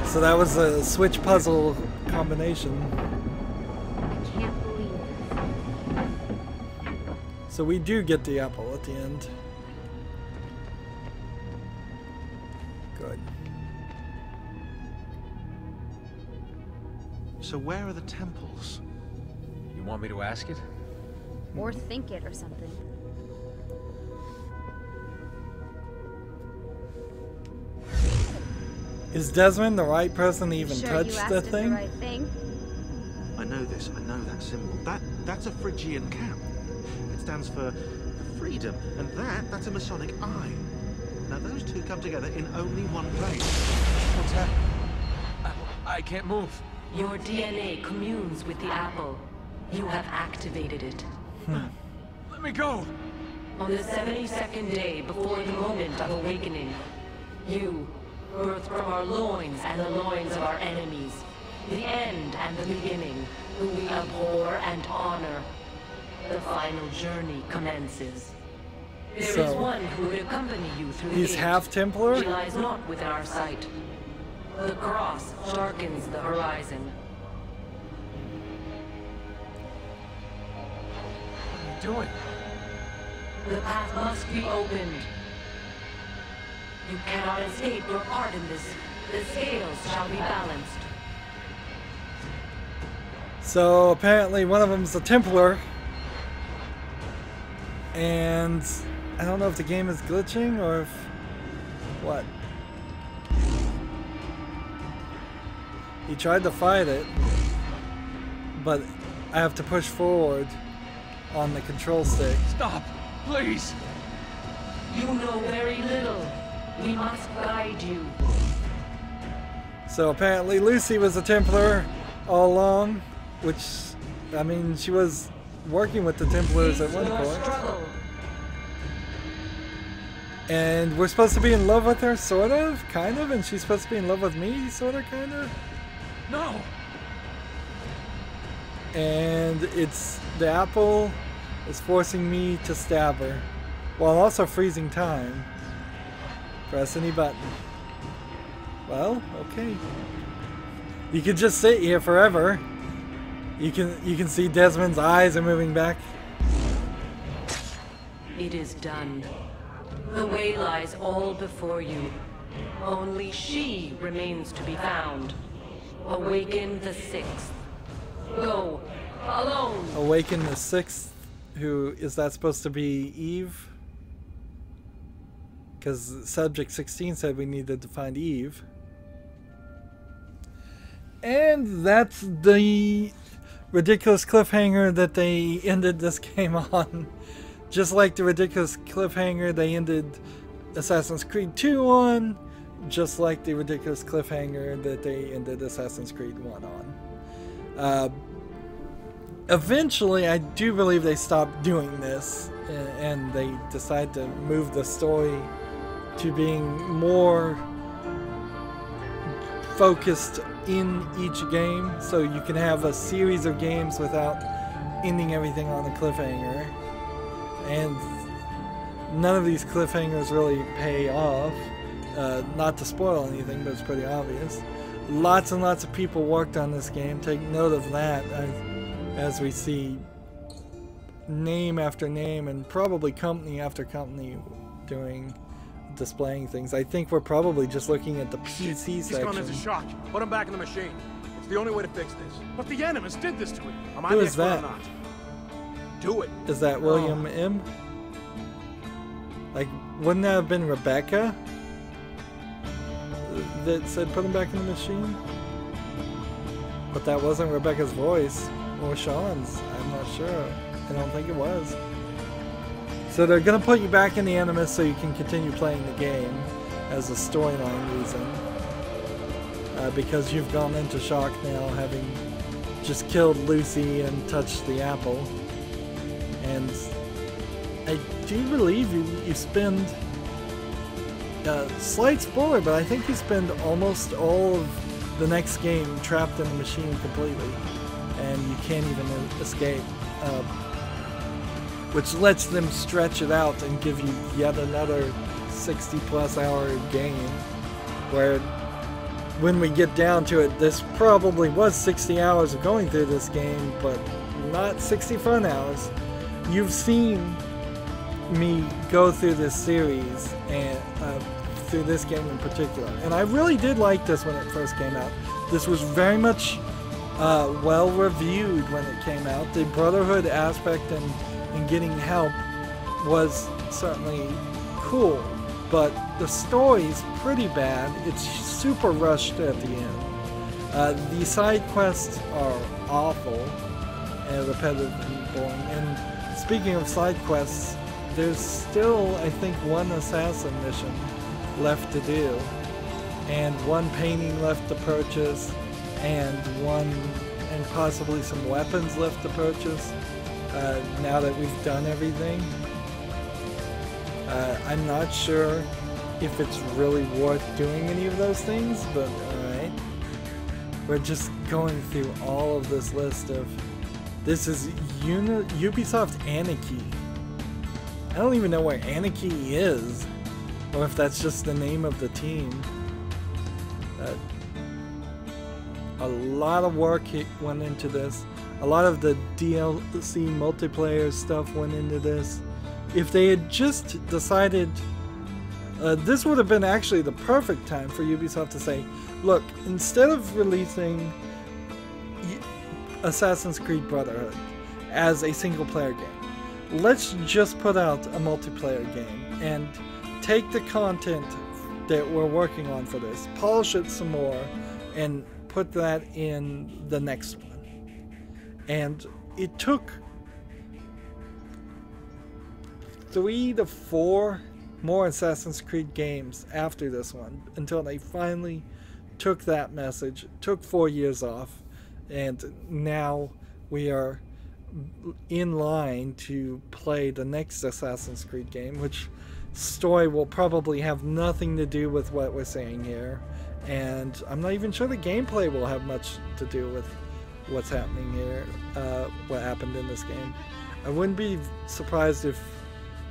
So that was a switch puzzle combination. I can't believe this. So we do get the apple at the end. Good. So where are the temples? You want me to ask it? Or think it or something. Is Desmond the right person to even Sure, touch you asked the him thing? the right thing. I know this. I know that symbol. That's a Phrygian cap. It stands for freedom, and that's a Masonic eye. Now those two come together in only one place. What's happening? I can't move. Your DNA communes with the apple. You have activated it. Let me go. On the 72nd day before the moment of awakening, you, birthed from our loins and the loins of our enemies, the end and the beginning, whom we abhor and honor, the final journey commences. There is So, one who would accompany you through he's the half Templar? She lies not within our sight. The cross darkens the horizon. What are you doing? The path must be opened. You cannot escape your part in this. The scales shall be balanced. So apparently one of them's a Templar. And I don't know if the game is glitching or if... what? He tried to fight it, but I have to push forward on the control stick. Stop, please. You know very little. We must guide you. So apparently Lucy was a Templar all along, which, I mean, she was working with the Templars at one point. Struggle. And we're supposed to be in love with her, sort of, kind of, and she's supposed to be in love with me, sort of, kind of. No. And it's the apple is forcing me to stab her, while also freezing time. Press any button. Well, okay. You could just sit here forever. You can see Desmond's eyes are moving back. It is done. The way lies all before you. Only she remains to be found. Awaken the sixth. Go, alone. Awaken the sixth. Who is that supposed to be? Eve? Because subject 16 said we needed to find Eve. And that's the ridiculous cliffhanger that they ended this game on. Just like the ridiculous cliffhanger they ended Assassin's Creed 2 on. Just like the ridiculous cliffhanger that they ended Assassin's Creed 1 on. Eventually, I do believe they stopped doing this. And they decided to move the story to being more focused in each game, so you can have a series of games without ending everything on a cliffhanger. And none of these cliffhangers really pay off. Not to spoil anything, but it's pretty obvious. Lots and lots of people worked on this game. Take note of that as we see name after name and probably company after company displaying things. I think we're probably just looking at the PC section. He's gone into shock. Put him back in the machine. It's the only way to fix this. But the Animus did this to him. Am Who is that? not? Do it. Is that William M? Like, wouldn't that have been Rebecca that said put him back in the machine? But that wasn't Rebecca's voice or Sean's. I'm not sure. I don't think it was. So they're going to put you back in the Animus so you can continue playing the game as a storyline reason. Because you've gone into shock now, having just killed Lucy and touched the apple. And I do believe you spend... slight spoiler, but I think you spend almost all of the next game trapped in the machine completely, and you can't even escape. Which lets them stretch it out and give you yet another 60+ hour game, where when we get down to it, this probably was 60 hours of going through this game, but not 60 fun hours. You've seen me go through this series, and through this game in particular, and I really did like this when it first came out. This was very much well reviewed when it came out. The Brotherhood aspect and getting help was certainly cool, but the story's pretty bad. It's super rushed at the end. The side quests are awful and repetitive and boring. And speaking of side quests, there's still, I think, one assassin mission left to do, and one painting left to purchase, and possibly some weapons left to purchase. Now that we've done everything, I'm not sure if it's really worth doing any of those things, but alright. We're just going through all of this list of... This is Ubisoft Anarchy. I don't even know where Anarchy is, or if that's just the name of the team. A lot of work went into this. A lot of the DLC multiplayer stuff went into this. If they had just decided... this would have been actually the perfect time for Ubisoft to say, look, instead of releasing Assassin's Creed Brotherhood as a single-player game, let's just put out a multiplayer game and take the content that we're working on for this, polish it some more, and put that in the next one. And it took 3 to 4 more Assassin's Creed games after this one until they finally took that message, took 4 years off, and now we are in line to play the next Assassin's Creed game, which story will probably have nothing to do with what we're saying here, and I'm not even sure the gameplay will have much to do with what's happening here, what happened in this game. I wouldn't be surprised if,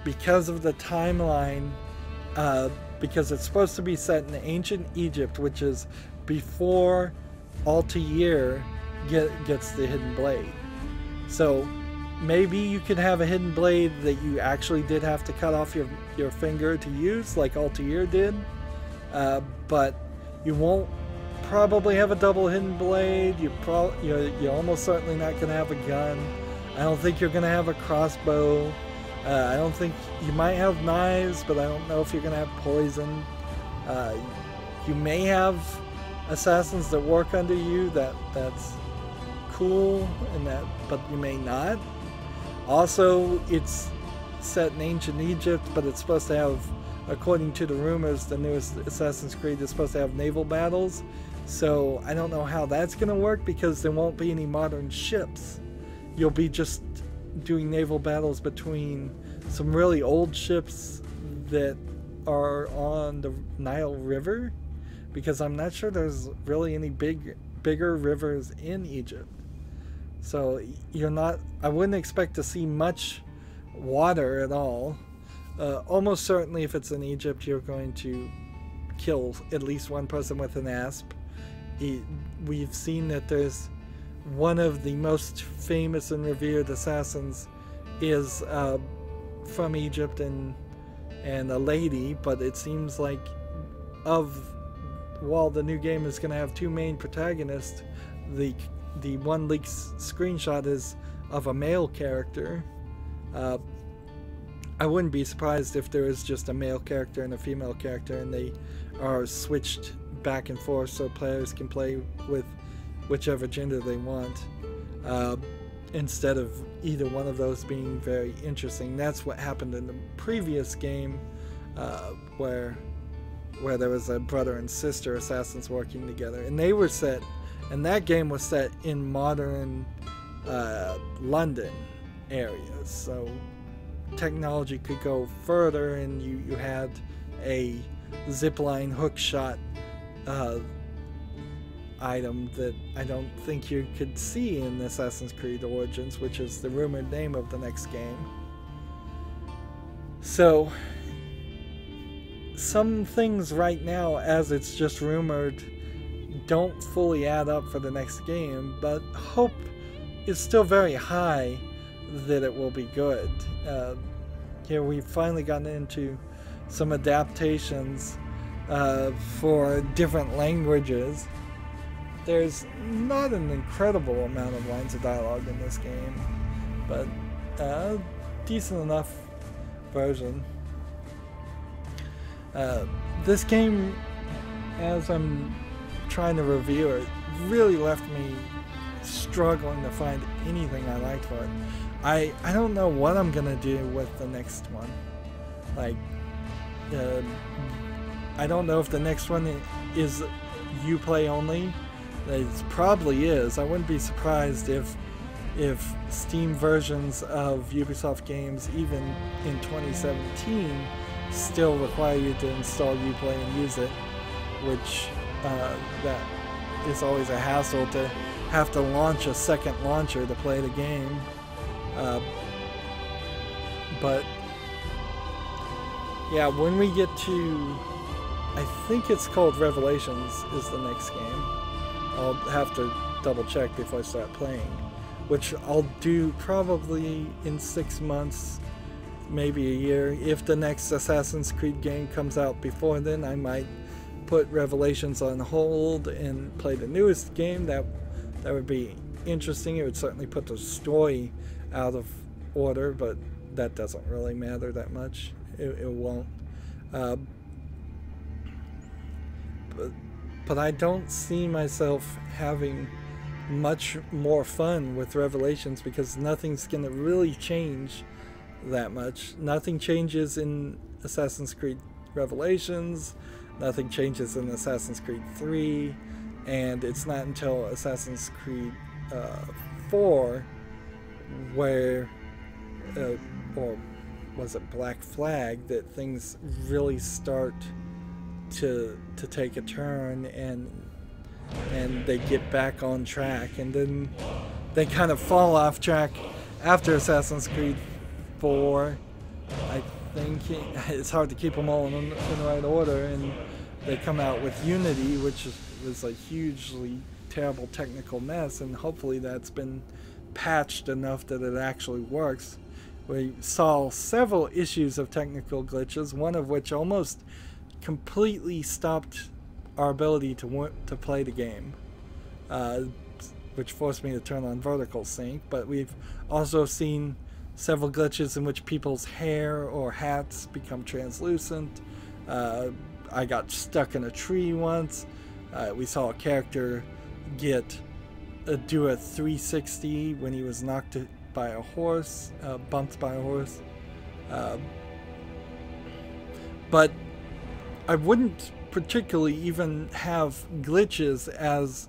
because of the timeline, because it's supposed to be set in ancient Egypt, which is before Altair gets the hidden blade. So maybe you could have a hidden blade that you actually did have to cut off your finger to use, like Altair did, but you won't probably have a double hidden blade. You're almost certainly not going to have a gun. I don't think you're going to have a crossbow. I don't think you might have knives, but I don't know if you're going to have poison. You may have assassins that work under you. That's cool, but you may not. Also, it's set in ancient Egypt, but it's supposed to have, according to the rumors, the newest Assassin's Creed is supposed to have naval battles. So I don't know how that's going to work, because there won't be any modern ships. You'll be just doing naval battles between some really old ships that are on the Nile River, because I'm not sure there's really any bigger rivers in Egypt. So I wouldn't expect to see much water at all. Almost certainly if it's in Egypt, you're going to kill at least one person with an asp. We've seen that there's one of the most famous and revered assassins is from Egypt and a lady, but it seems like while the new game is going to have 2 main protagonists, the one leaked screenshot is of a male character. I wouldn't be surprised if there is just a male character and a female character, and they are switched back and forth so players can play with whichever gender they want, instead of either one of those being very interesting. That's what happened in the previous game, where there was a brother and sister assassins working together, and they were set, and that game was set in modern London areas, so technology could go further, and you had a zipline hook shot item that I don't think you could see in Assassin's Creed Origins, which is the rumored name of the next game. So, some things right now, as it's just rumored, don't fully add up for the next game, but hope is still very high that it will be good. Here we've finally gotten into some adaptations for different languages. There's not an incredible amount of lines of dialogue in this game, but decent enough version. This game, as I'm trying to review it, really left me struggling to find anything I liked for it. I don't know what I'm gonna do with the next one. Like, I don't know if the next one is Uplay only. It probably is. I wouldn't be surprised if Steam versions of Ubisoft games, even in 2017, still require you to install Uplay and use it, which that is always a hassle to have to launch a second launcher to play the game. But yeah, when we get to, I think it's called Revelations is the next game. I'll have to double check before I start playing, which I'll do probably in 6 months, maybe a year. If the next Assassin's Creed game comes out before then, I might put Revelations on hold and play the newest game. That would be interesting. It would certainly put the story out of order, but that doesn't really matter that much. It won't. But I don't see myself having much more fun with Revelations because nothing's going to really change that much. Nothing changes in Assassin's Creed Revelations. Nothing changes in Assassin's Creed 3. And it's not until Assassin's Creed 4 where, or was it Black Flag, that things really start to take a turn and they get back on track, and then they kind of fall off track after Assassin's Creed 4. I think it's hard to keep them all in the right order, and they come out with Unity, which was a hugely terrible technical mess, and hopefully that's been patched enough that it actually works. We saw several issues of technical glitches, one of which almost completely stopped our ability to play the game, which forced me to turn on vertical sync. But we've also seen several glitches in which people's hair or hats become translucent. I got stuck in a tree once. We saw a character do a 360 when he was knocked by a horse, bumped by a horse. But I wouldn't particularly even have glitches as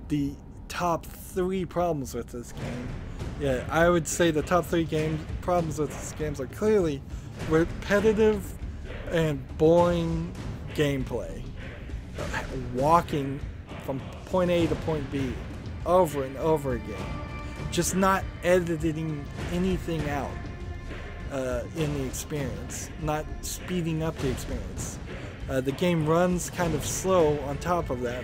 the top 3 problems with this game. Yeah, I would say the top 3 problems with this game are clearly repetitive and boring gameplay. Walking from point A to point B over and over again. Just not editing anything out in the experience. Not speeding up the experience. The game runs kind of slow on top of that.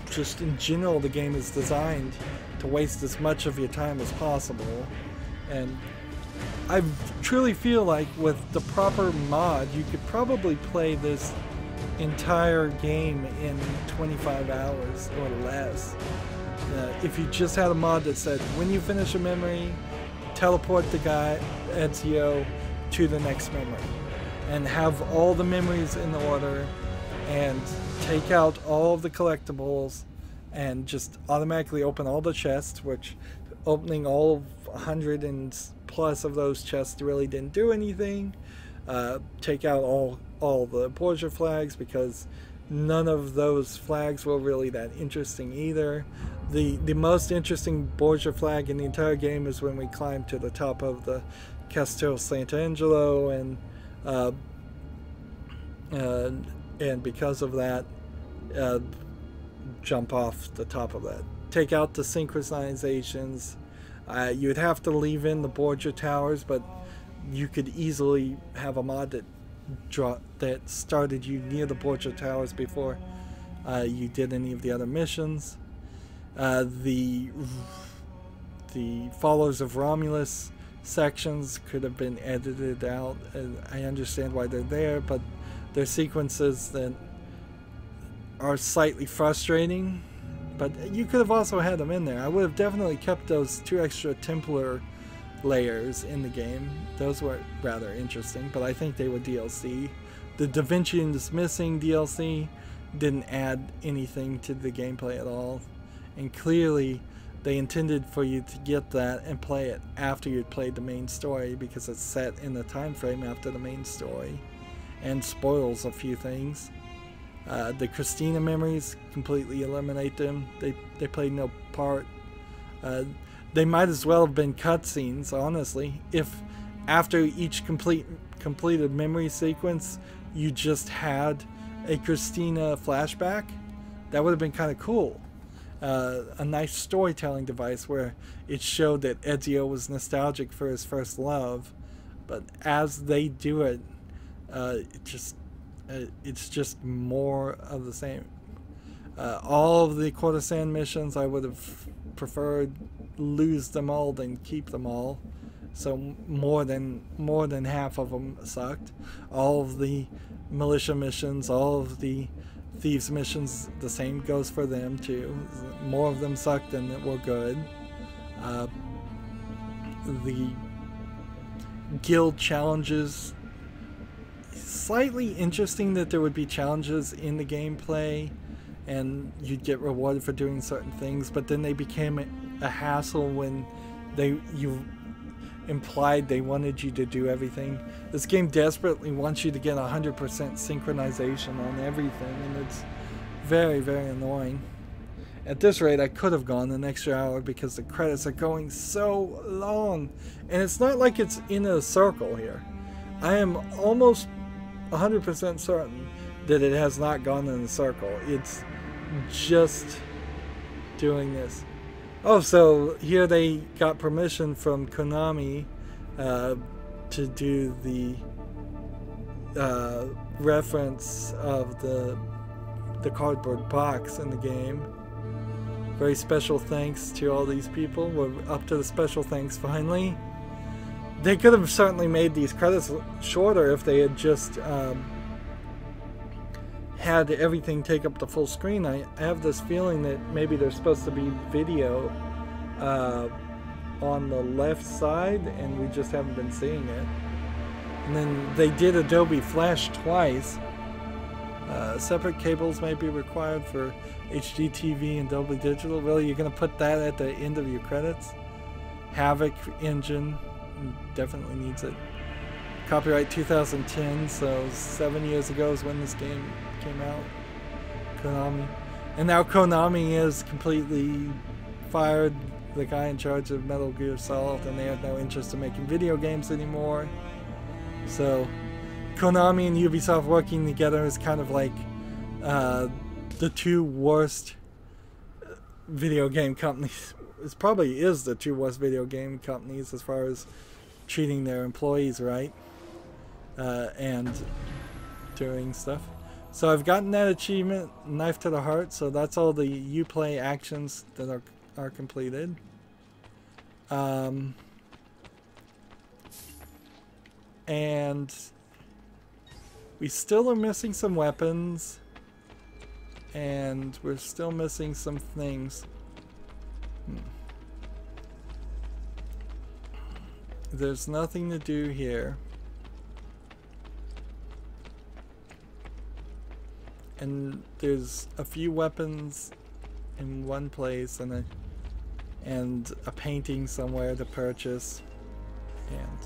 Just in general, the game is designed to waste as much of your time as possible. And I truly feel like with the proper mod, you could probably play this entire game in 25 hours or less. If you just had a mod that said, when you finish a memory, teleport the guy, Ezio, to the next memory. And have all the memories in order, and take out all of the collectibles, and just automatically open all the chests, which opening all 100 and plus of those chests really didn't do anything. Take out all the Borgia flags, because none of those flags were really that interesting either. The most interesting Borgia flag in the entire game is when we climb to the top of the Castel Sant'Angelo, and because of that, jump off the top of that. Take out the synchronizations. You'd have to leave in the Borgia Towers, but you could easily have a mod that started you near the Borgia Towers before you did any of the other missions. The Followers of Romulus sections could have been edited out. I understand why they're there, but they're sequences that are slightly frustrating. But you could have also had them in there. I would have definitely kept those 2 extra Templar layers in the game. Those were rather interesting, but I think they were DLC. The Da Vinci is Missing DLC didn't add anything to the gameplay at all, and clearly they intended for you to get that and play it after you'd played the main story, because it's set in the time frame after the main story and spoils a few things. The Christina memories, completely eliminate them. They played no part. They might as well have been cutscenes, honestly. If after each completed memory sequence you just had a Christina flashback, that would have been kind of cool. A nice storytelling device where it showed that Ezio was nostalgic for his first love, but as they do it, it's just more of the same. All of the Courtesan missions, I would have preferred lose them all than keep them all. So more than half of them sucked. All of the militia missions, all of the thieves missions, the same goes for them too. More of them sucked than were good. The guild challenges, slightly interesting that there would be challenges in the gameplay and you'd get rewarded for doing certain things, but then they became a hassle when you implied they wanted you to do everything. This game desperately wants you to get 100% synchronization on everything, and it's very, very annoying. At this rate, I could have gone an extra hour because the credits are going so long, and it's not like it's in a circle here. I am almost 100% certain that it has not gone in a circle. It's just doing this. Oh, so here they got permission from Konami to do the reference of the cardboard box in the game. Very special thanks to all these people. We're up to the special thanks finally. They could have certainly made these credits shorter if they had just had everything take up the full screen. I have this feeling that maybe there's supposed to be video on the left side and we just haven't been seeing it. And then they did Adobe Flash twice. Separate cables may be required for HD TV and Dolby Digital. Really, you're going to put that at the end of your credits? Havoc engine definitely needs it. Copyright 2010, so 7 years ago is when this game came out. Konami. And now Konami is completely fired the guy in charge of Metal Gear Solid, and they have no interest in making video games anymore. So Konami and Ubisoft working together is kind of like the two worst video game companies. It probably is the two worst video game companies as far as treating their employees right and doing stuff. So I've gotten that achievement, Knife to the Heart, so that's all the Uplay actions that are completed. And we still are missing some weapons, and we're still missing some things. There's nothing to do here. And there's a few weapons in one place and a painting somewhere to purchase. And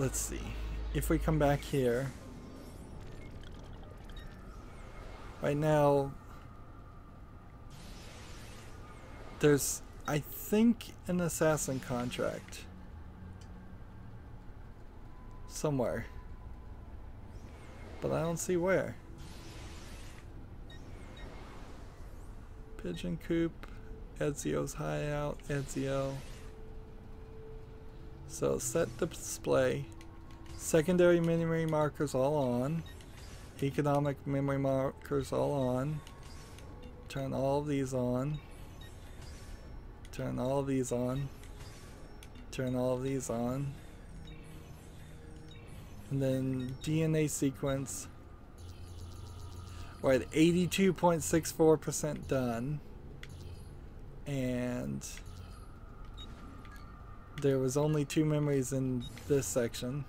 let's see. If we come back here, right now there's, I think, an assassin contract somewhere, but I don't see where. Pigeon coop. Ezio's hideout. Ezio. So set the display. Secondary memory markers all on. Economic memory markers all on. Turn all of these on. Turn all of these on. Turn all of these on. And then DNA sequence. We're at 82.64% done. And there was only 2 memories in this section.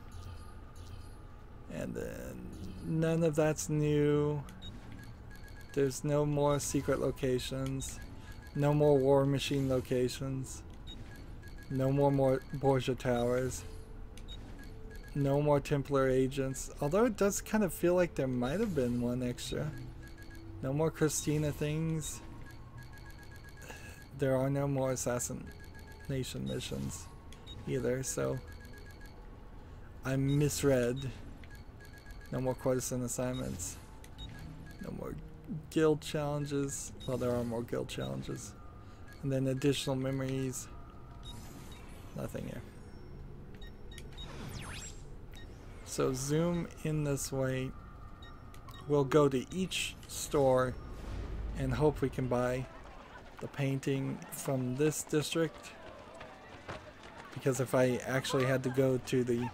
And then none of that's new. There's no more secret locations. No more war machine locations. No more Borgia towers. No more Templar agents. Although it does kind of feel like there might have been one extra. No more Christina things. There are no more assassination missions either, so I misread. No more courtesan assignments. No more guild challenges. Well, there are more guild challenges. And then additional memories. Nothing here. So zoom in this way. We'll go to each store and hope we can buy the painting from this district. Because if I actually had to go to the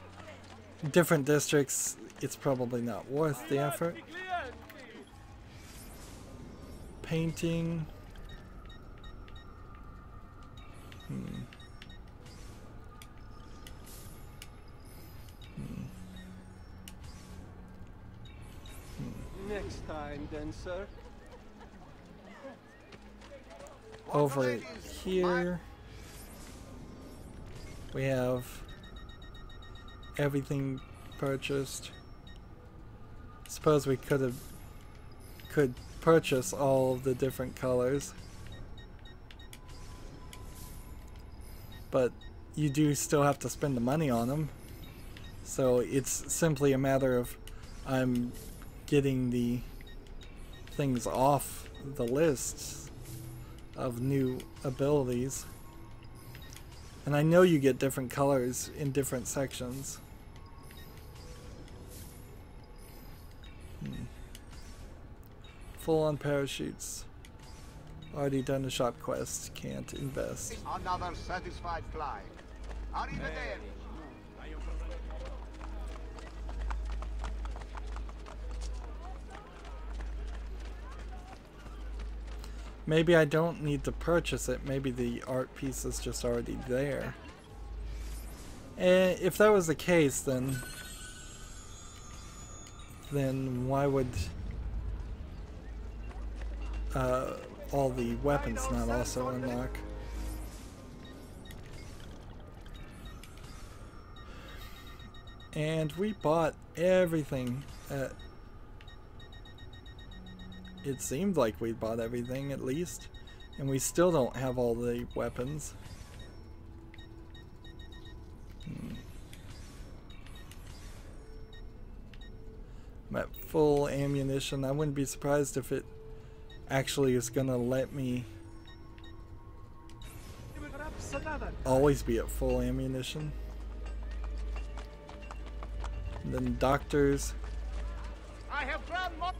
different districts, it's probably not worth the effort. Painting. Next time, then, sir. Over here, we have everything purchased. Suppose we could purchase all of the different colors, but you do still have to spend the money on them. So it's simply a matter of I'm getting the things off the list of new abilities. And I know you get different colors in different sections. Full on parachutes. Already done a shop quest. Can't invest. Another satisfied client. Arrivederci. Maybe I don't need to purchase it. Maybe the art piece is just already there. And if that was the case, then why would all the weapons not also unlock? And we bought everything. It seemed like we bought everything at least, and we still don't have all the weapons. I'm at full ammunition. I wouldn't be surprised if it actually is gonna let me always be at full ammunition. And then doctors. I have found more.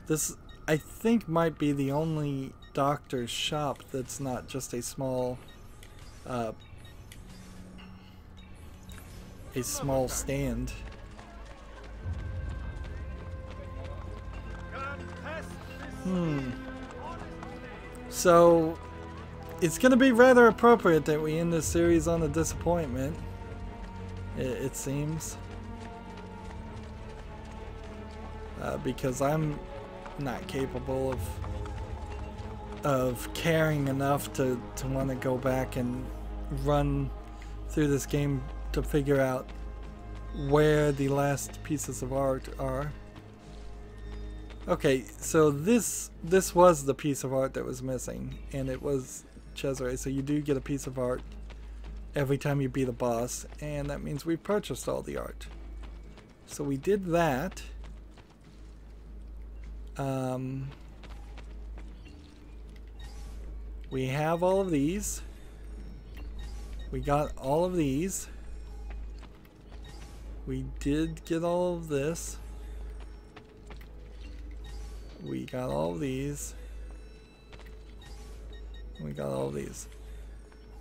This, I think, might be the only doctor's shop that's not just a small stand. So it's gonna be rather appropriate that we end this series on a disappointment, it seems, because I'm not capable of caring enough to want to go back and run through this game to figure out where the last pieces of art are. Okay, so this was the piece of art that was missing, and it was Cesare. So you do get a piece of art every time you beat a boss, and that means we purchased all the art. So we did that. We have all of these. We got all of these. We did get all of this. We got all of these. We got all of these.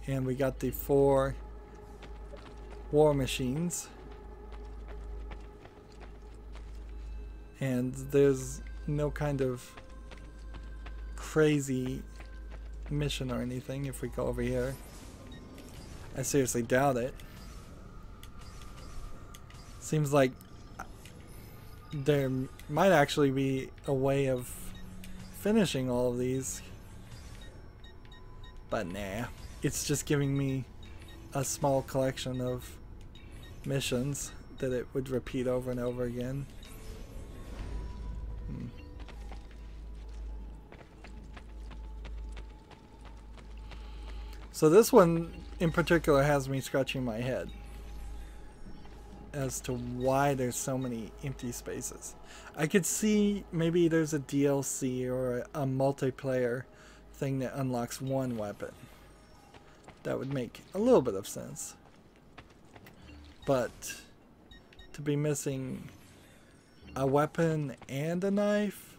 And we got the 4 war machines. And there's no kind of crazy mission or anything if we go over here. I seriously doubt it. Seems like there might actually be a way of finishing all of these. But nah. It's just giving me a small collection of missions that it would repeat over and over again. So this one in particular has me scratching my head as to why there's so many empty spaces. I could see maybe there's a DLC or a multiplayer thing that unlocks one weapon. That would make a little bit of sense. But to be missing a weapon and a knife,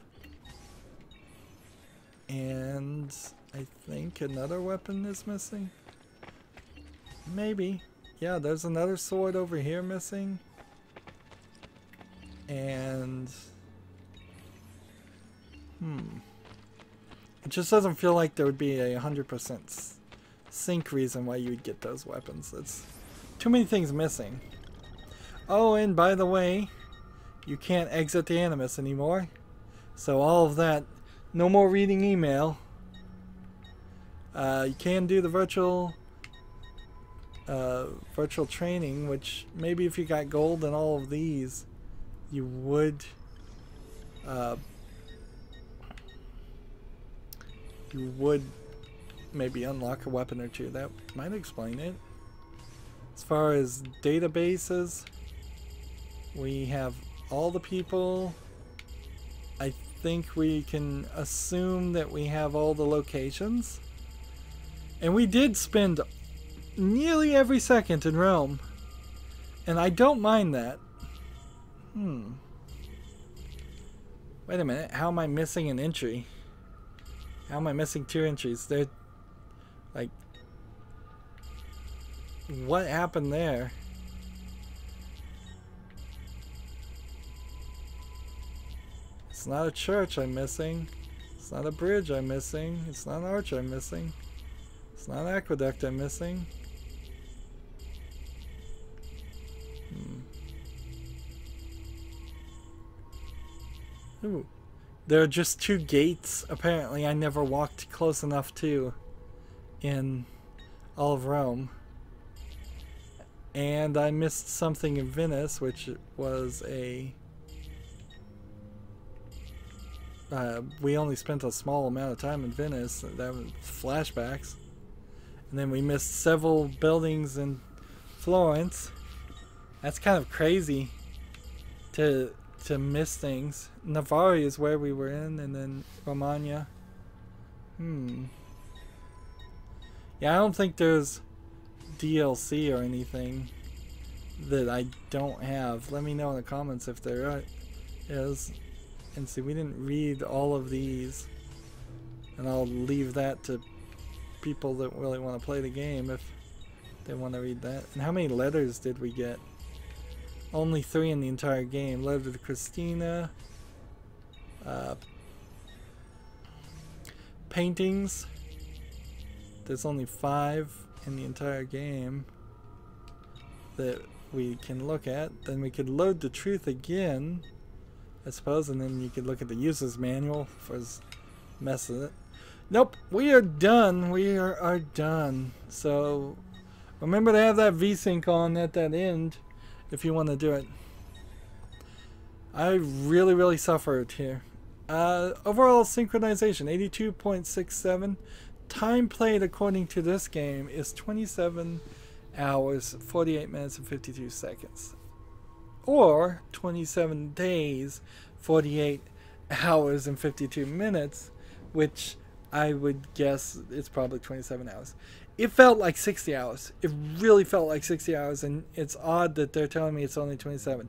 and I think another weapon is missing. Maybe. Yeah, there's another sword over here missing. And it just doesn't feel like there would be a 100% sync reason why you would get those weapons. It's too many things missing. Oh, and by the way, you can't exit the Animus anymore. So all of that, no more reading email. You can do the virtual training, which maybe if you got gold in all of these, you would maybe unlock a weapon or two. That might explain it. As far as databases, we have all the people. I think we can assume that we have all the locations. And we did spend nearly every second in Rome. And I don't mind that. Wait a minute. How am I missing an entry? How am I missing 2 entries? They're like... What happened there? It's not a church I'm missing. It's not a bridge I'm missing. It's not an arch I'm missing. It's not an aqueduct I'm missing. Ooh. There are just 2 gates, apparently, I never walked close enough to in all of Rome. And I missed something in Venice, which was a... we only spent a small amount of time in Venice. That was flashbacks. And then we missed several buildings in Florence. That's kind of crazy to miss things. Navarre is where we were in, and then Romagna. Yeah, I don't think there's DLC or anything that I don't have. Let me know in the comments if there is. And see, we didn't read all of these. And I'll leave that to people that really want to play the game if they want to read that. And how many letters did we get? Only 3 in the entire game. Letter to Christina. Paintings. There's only 5 in the entire game that we can look at. Then we could load the truth again, I suppose, and then you could look at the user's manual for his mess of it. Nope, we are done. We are done. So remember to have that VSync on at that end if you want to do it. I really suffered here. Overall synchronization 82.67. Time played according to this game is 27 hours 48 minutes and 52 seconds, or 27 days 48 hours and 52 minutes, which I would guess it's probably 27 hours. It felt like 60 hours. It really felt like 60 hours, and it's odd that they're telling me it's only 27.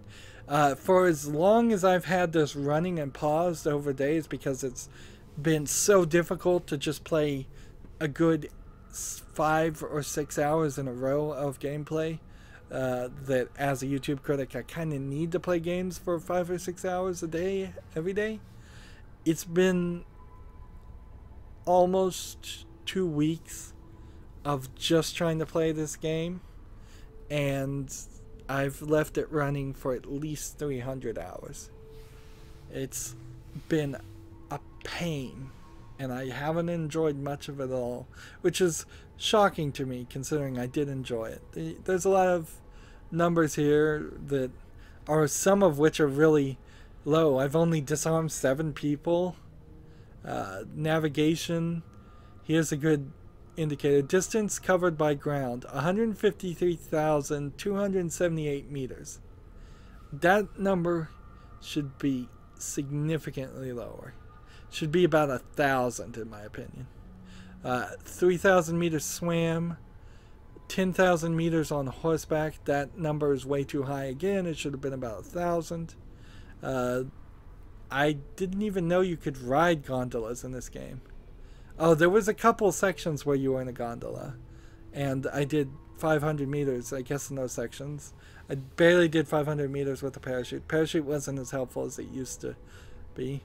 For as long as I've had this running and paused over days, because it's been so difficult to just play a good 5 or 6 hours in a row of gameplay, that as a YouTube critic I kind of need to play games for 5 or 6 hours a day, every day. It's been almost 2 weeks of just trying to play this game, and I've left it running for at least 300 hours. It's been a pain, and I haven't enjoyed much of it at all, which is shocking to me considering I did enjoy it. There's a lot of numbers here that are, some of which are really low. I've only disarmed 7 people. Navigation, here's a good indicator. Distance covered by ground, 153,278 meters. That number should be significantly lower. Should be about 1,000 in my opinion. 3,000 meters swam, 10,000 meters on horseback. That number is way too high again. It should have been about 1,000. I didn't even know you could ride gondolas in this game. Oh, there was a couple sections where you were in a gondola, and I did 500 meters, I guess, in those sections. I barely did 500 meters with a parachute. Parachute wasn't as helpful as it used to be.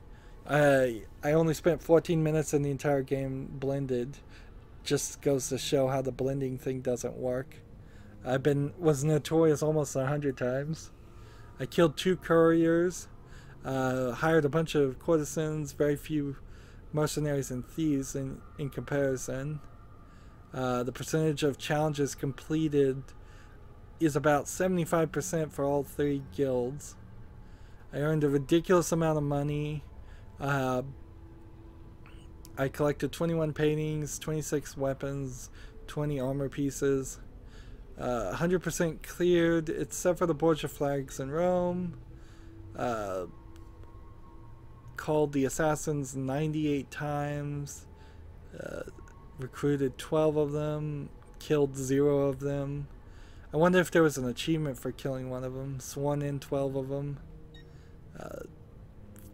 I only spent 14 minutes in the entire game blended. Just goes to show how the blending thing doesn't work. Was notorious almost 100 times. I killed 2 couriers, hired a bunch of courtesans, very few mercenaries and thieves in comparison. The percentage of challenges completed is about 75% for all 3 guilds. I earned a ridiculous amount of money. I collected 21 paintings, 26 weapons, 20 armor pieces. 100% cleared, except for the Borgia flags in Rome. Called the assassins 98 times. Recruited 12 of them. Killed 0 of them. I wonder if there was an achievement for killing one of them. Sworn in 12 of them.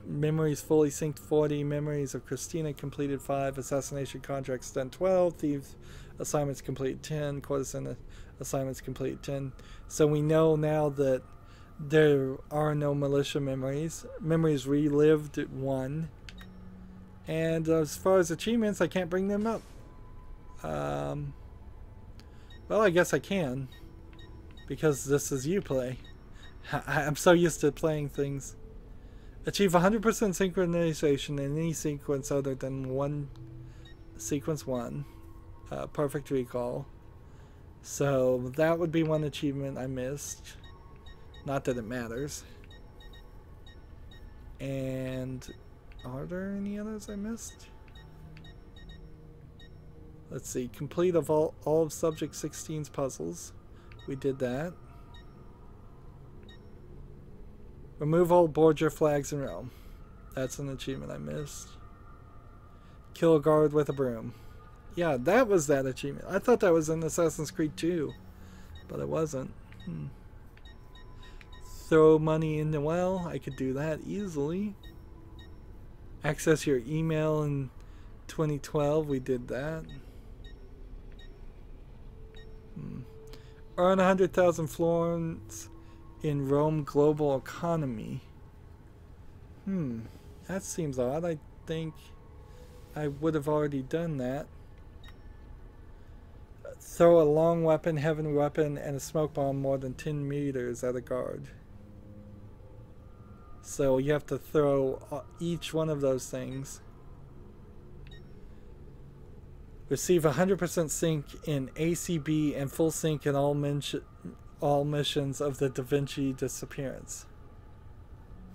Memories fully synced 40. Memories of Christina completed 5. Assassination contracts done 12. Thieves assignments complete 10. Courtesan assignments complete 10. So we know now that there are no militia memories. Memories relived at 1. And as far as achievements, I can't bring them up. Well, I guess I can, because this is Uplay. I'm so used to playing things. Achieve 100% synchronization in any sequence other than sequence 1. Perfect recall. So that would be one achievement I missed. Not that it matters. And are there any others I missed? Let's see. Complete of all of Subject 16's puzzles. We did that. Remove all Borgia flags in Rome. That's an achievement I missed. Kill a guard with a broom. Yeah, that was that achievement. I thought that was in Assassin's Creed 2, but it wasn't. Throw money in the well. I could do that easily. Access your email in 2012. We did that. Earn 100,000 florins in Rome global economy. That seems odd. I think I would have already done that. Throw a long weapon, heavy weapon, and a smoke bomb more than 10 meters at a guard. So you have to throw each one of those things. Receive 100% sync in ACB and full sync in all missions of the Da Vinci Disappearance.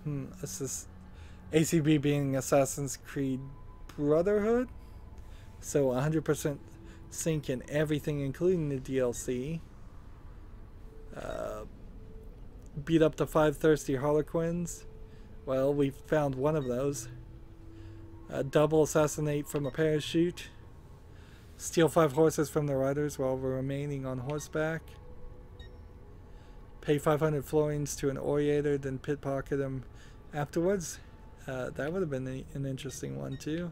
This is ACB being Assassin's Creed Brotherhood. So 100% sync in everything, including the DLC. Beat up the 5 thirsty Harlequins. Well, we found one of those. Double assassinate from a parachute. Steal 5 horses from the riders while remaining on horseback. Pay 500 florins to an orator, then pickpocket him afterwards. That would have been an interesting one too.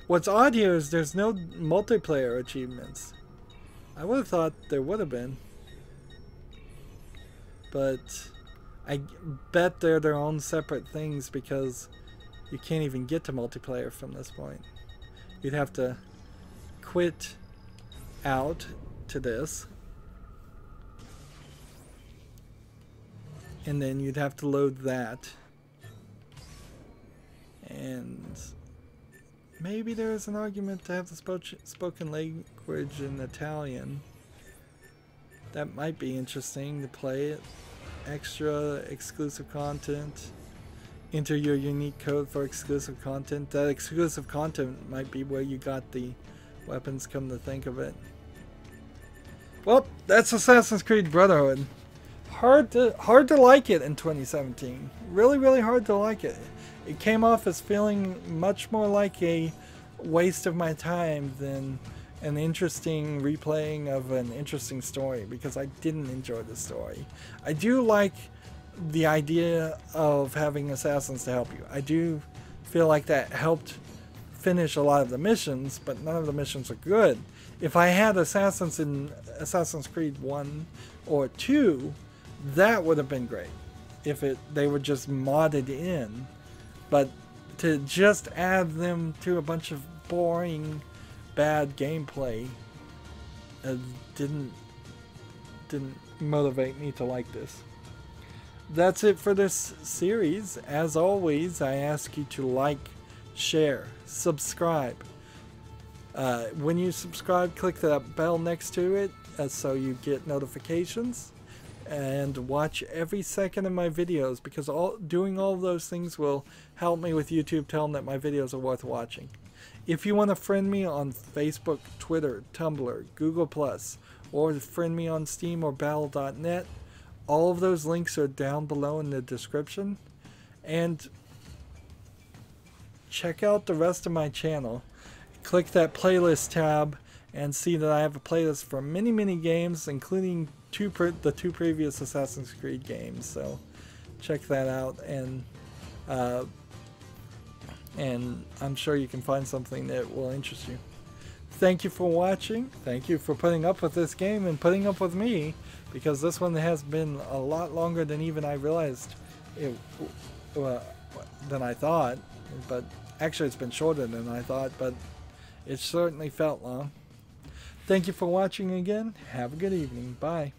What's odd here is there's no multiplayer achievements. I would have thought there would have been. But I bet they're their own separate things because you can't even get to multiplayer from this point. You'd have to quit out to this. And then you'd have to load that. And maybe there's an argument to have the spoken language in Italian. That might be interesting to play it. Extra exclusive content. Enter your unique code for exclusive content. That exclusive content might be where you got the weapons, come to think of it. Well, that's Assassin's Creed Brotherhood. Hard to like it in 2017. Really hard to like it. It came off as feeling much more like a waste of my time than an interesting replaying of an interesting story, because I didn't enjoy the story. I do like the idea of having assassins to help you. I do feel like that helped finish a lot of the missions, but none of the missions are good. If I had assassins in Assassin's Creed 1 or 2, that would have been great. If they were just modded in. But to just add them to a bunch of boring, bad gameplay didn't motivate me to like this. That's it for this series. As always, I ask you to like, share, subscribe. When you subscribe, click that bell next to it so you get notifications. And watch every second of my videos, because doing all of those things will help me with YouTube, tell them that my videos are worth watching. If you want to friend me on Facebook, Twitter, Tumblr, Google+, or friend me on Steam or Battle.net, all of those links are down below in the description. And check out the rest of my channel. Click that playlist tab and see that I have a playlist for many games, including the two previous Assassin's Creed games. So check that out, and I'm sure you can find something that will interest you. Thank you for watching. Thank you for putting up with this game and putting up with me, because this one has been a lot longer than even I realized than I thought. But actually it's been shorter than I thought, but it certainly felt long. Thank you for watching again. Have a good evening. Bye.